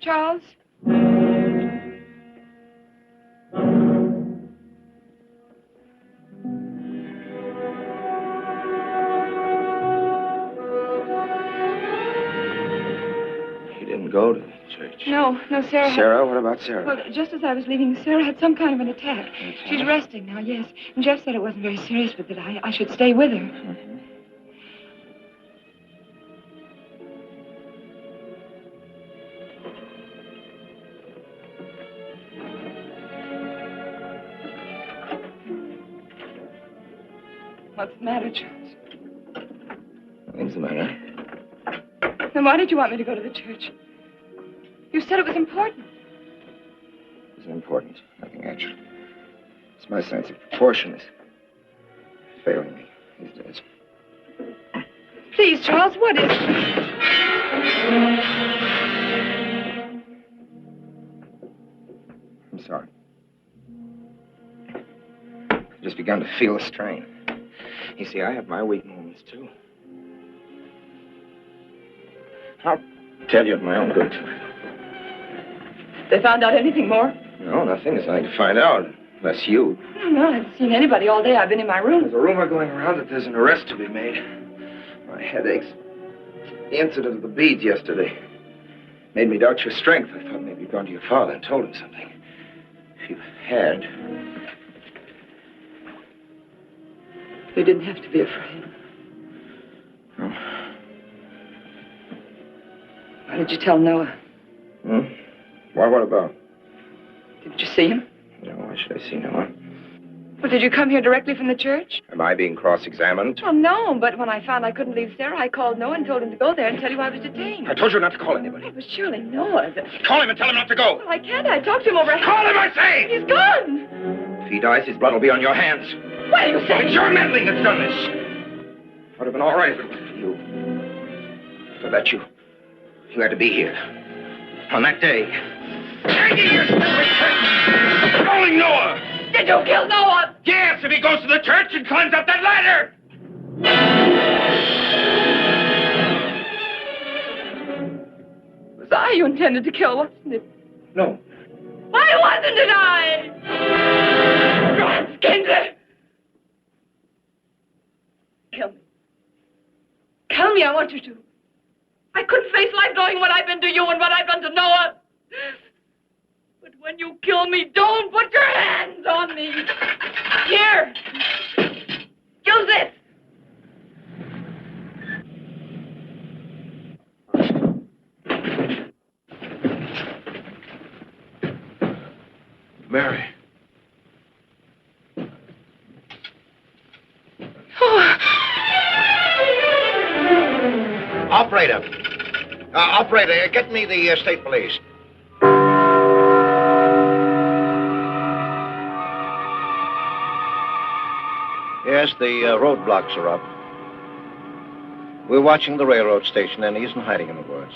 Speaker 6: Charles?
Speaker 15: He didn't go to the church.
Speaker 6: No, Sarah.
Speaker 15: Sarah? What about Sarah?
Speaker 6: Well, just as I was leaving, Sarah had some kind of an attack. She's resting now, yes. And Jeff said it wasn't very serious, but that I should stay with her.
Speaker 15: Mm-hmm.
Speaker 6: What's the matter, Charles?
Speaker 15: Nothing's the matter.
Speaker 6: Then why did you want me to go to the church? You said it was important.
Speaker 15: It's important. Nothing actually. It's my sense of proportion is failing me these days.
Speaker 6: Please, Charles, what is it?
Speaker 15: I'm sorry. I've just begun to feel a strain. You see, I have my weak moments, too. I'll tell you at my own good time.
Speaker 6: They found out anything more?
Speaker 15: No, nothing. There's nothing to find out. Unless you.
Speaker 6: No, I haven't seen anybody all day. I've been in my room.
Speaker 15: There's a rumor going around that there's an arrest to be made. My head aches. The incident of the beads yesterday made me doubt your strength. I thought maybe you'd gone to your father and told him something. If you had...
Speaker 6: You didn't have to be afraid.
Speaker 15: No.
Speaker 6: Why did you tell Noah?
Speaker 15: Hmm? Why, what about?
Speaker 6: Did you see him?
Speaker 15: No, why should I see Noah?
Speaker 6: Well, did you come here directly from the church?
Speaker 15: Am I being cross-examined?
Speaker 6: Well, no, but when I found I couldn't leave Sarah, I called Noah and told him to go there and tell you I was detained.
Speaker 15: I told you not to call anybody.
Speaker 6: Oh, but surely Noah...
Speaker 15: Call him and tell him not to go.
Speaker 6: Well, I can't. I talked to him over...
Speaker 15: Call him, I say!
Speaker 6: He's gone!
Speaker 15: If he dies, his blood will be on your hands.
Speaker 6: What are you saying?
Speaker 15: It's your meddling that's done this. It would have been all right if it wasn't for you. For that you had to be here. On that day. Taking your secret, calling Noah!
Speaker 6: Did you kill Noah?
Speaker 15: Yes, if he goes to the church and climbs up that ladder!
Speaker 6: It was I you intended to kill, wasn't it?
Speaker 15: No.
Speaker 6: Why wasn't it I? God, Kendra! Kill me. Kill me, I want you to. I couldn't face life knowing what I've been to you and what I've done to Noah. But when you kill me, don't put your hands on me. Here. Use this.
Speaker 1: Mary. Operator. Operator, get me the state police. Yes, the roadblocks are up. We're watching the railroad station, and he isn't hiding in the woods.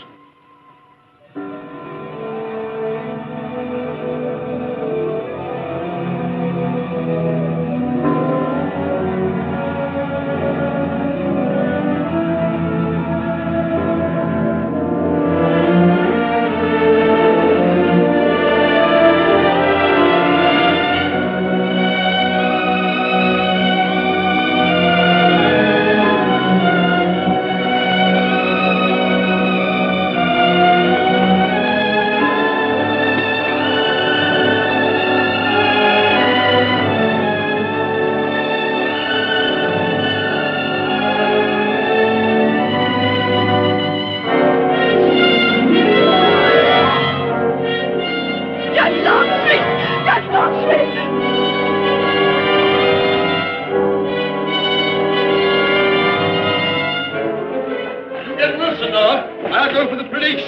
Speaker 3: I'll go for the police.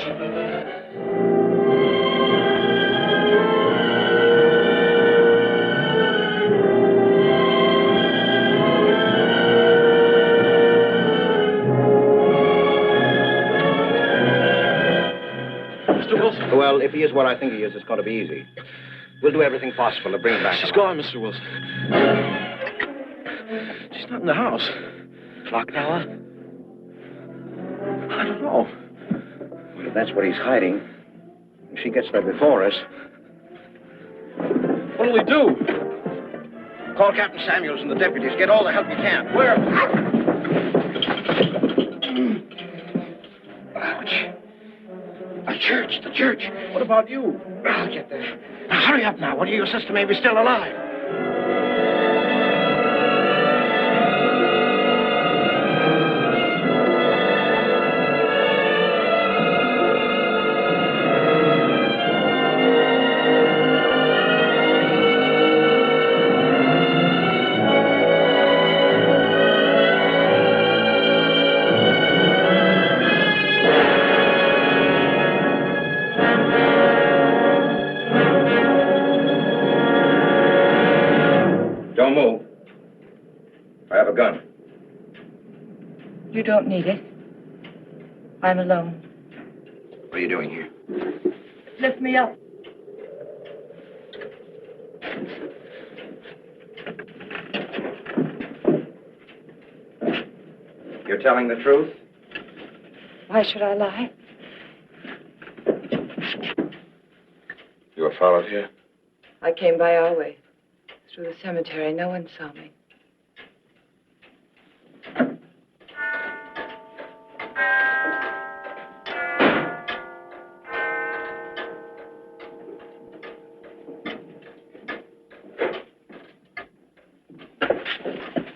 Speaker 1: Mr. Wilson? Well, if he is what I think he is, it's going to be easy. We'll do everything possible to bring him back.
Speaker 3: She's gone, Mr. Wilson.
Speaker 1: She's not in the house. Clock tower? I don't know. Well, if that's what he's hiding, if she gets there before us...
Speaker 3: What'll we do?
Speaker 1: Call Captain Samuels and the deputies. Get all the help you can. Where? Ouch. The church. What about you? I'll get there. Now, hurry up now. One of your sister may be still alive.
Speaker 15: Don't move. I have a gun.
Speaker 6: You don't need it. I'm alone.
Speaker 15: What are you doing here?
Speaker 6: Lift me up.
Speaker 15: You're telling the truth?
Speaker 6: Why should I lie?
Speaker 15: You were followed here?
Speaker 6: I came by our way. Through the cemetery. No one saw me.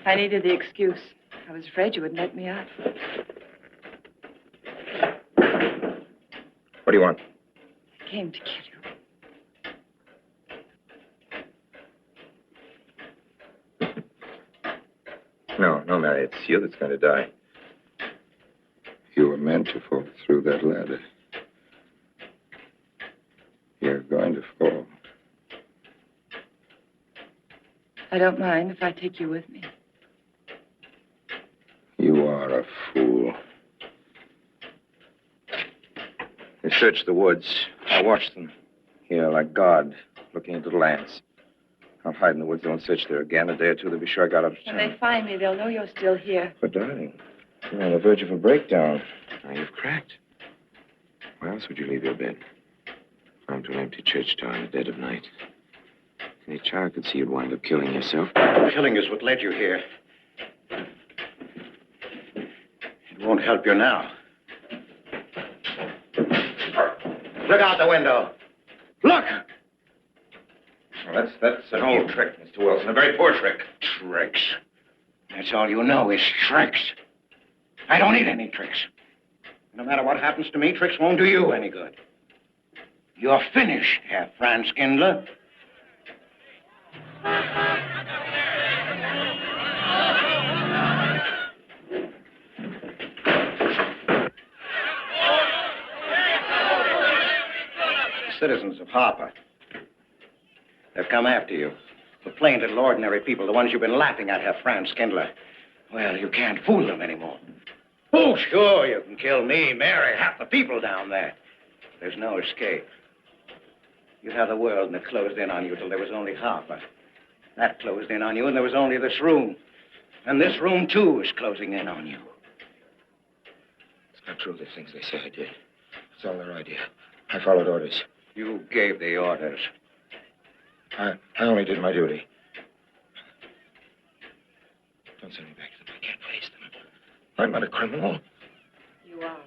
Speaker 6: I needed the excuse. I was afraid you would let me out.
Speaker 15: What do you want?
Speaker 6: I came to kill you.
Speaker 15: No, Mary, it's you that's going to die. You were meant to fall through that ladder. You're going to fall.
Speaker 6: I don't mind if I take you with me.
Speaker 15: You are a fool. They searched the woods. I watched them. Here, like God, looking into the lands. I'll hide in the woods. They won't search there again. A day or two, they'll be sure I got out of town.
Speaker 6: When they find me, they'll know you're still here.
Speaker 15: But, darling, you're on the verge of a breakdown. Now, you've cracked. Why else would you leave your bed? Come to an empty church door in the dead of night. Any child could see you'd wind up killing yourself.
Speaker 1: Killing is what led you here. It won't help you now. Look out the window. Look!
Speaker 15: Well, that's an old trick, Mr. Wilson. A very poor trick.
Speaker 1: Tricks. That's all you know is tricks. I don't need any tricks. No matter what happens to me, tricks won't do you any good. You're finished, Herr Franz Kindler.
Speaker 17: Citizens of Harper. They've come after you. The plain little ordinary people, the ones you've been laughing at, have Franz Kindler. Well, you can't fool them anymore. Oh, sure, you can kill me, Mary, half the people down there. There's no escape. You'd have the world and it closed in on you till there was only Harper. That closed in on you and there was only this room. And this room, too, is closing in on you.
Speaker 15: It's not true, the things they say I did. It's all their idea. I followed orders.
Speaker 17: You gave the orders.
Speaker 15: I only did my duty. Don't send me back to them. I can't face them. I'm not a criminal.
Speaker 6: You are.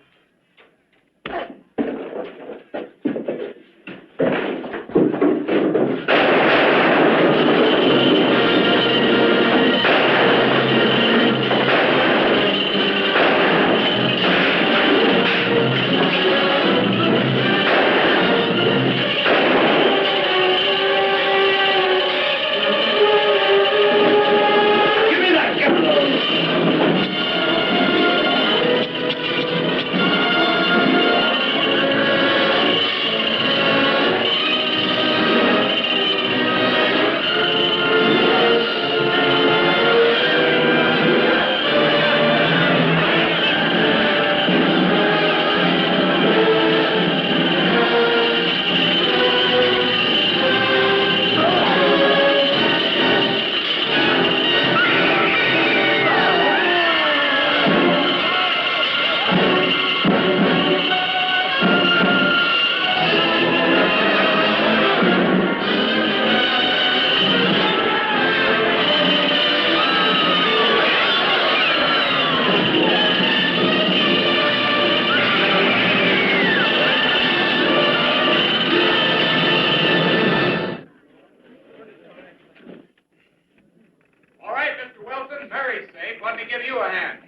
Speaker 8: All right, Mr. Wilson, very safe. Let me give you a hand.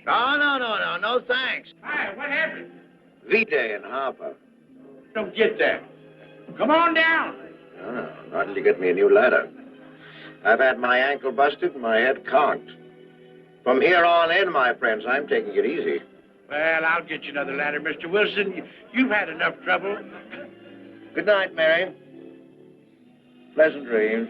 Speaker 17: No, thanks.
Speaker 8: Hi, what happened?
Speaker 17: V-Day in Harper.
Speaker 8: Don't get that. Come on down.
Speaker 17: No, not until you get me a new ladder. I've had my ankle busted and my head conked. From here on in, my friends, I'm taking it easy.
Speaker 8: Well, I'll get you another ladder, Mr. Wilson. You've had enough trouble.
Speaker 17: Good night, Mary. Pleasant dreams.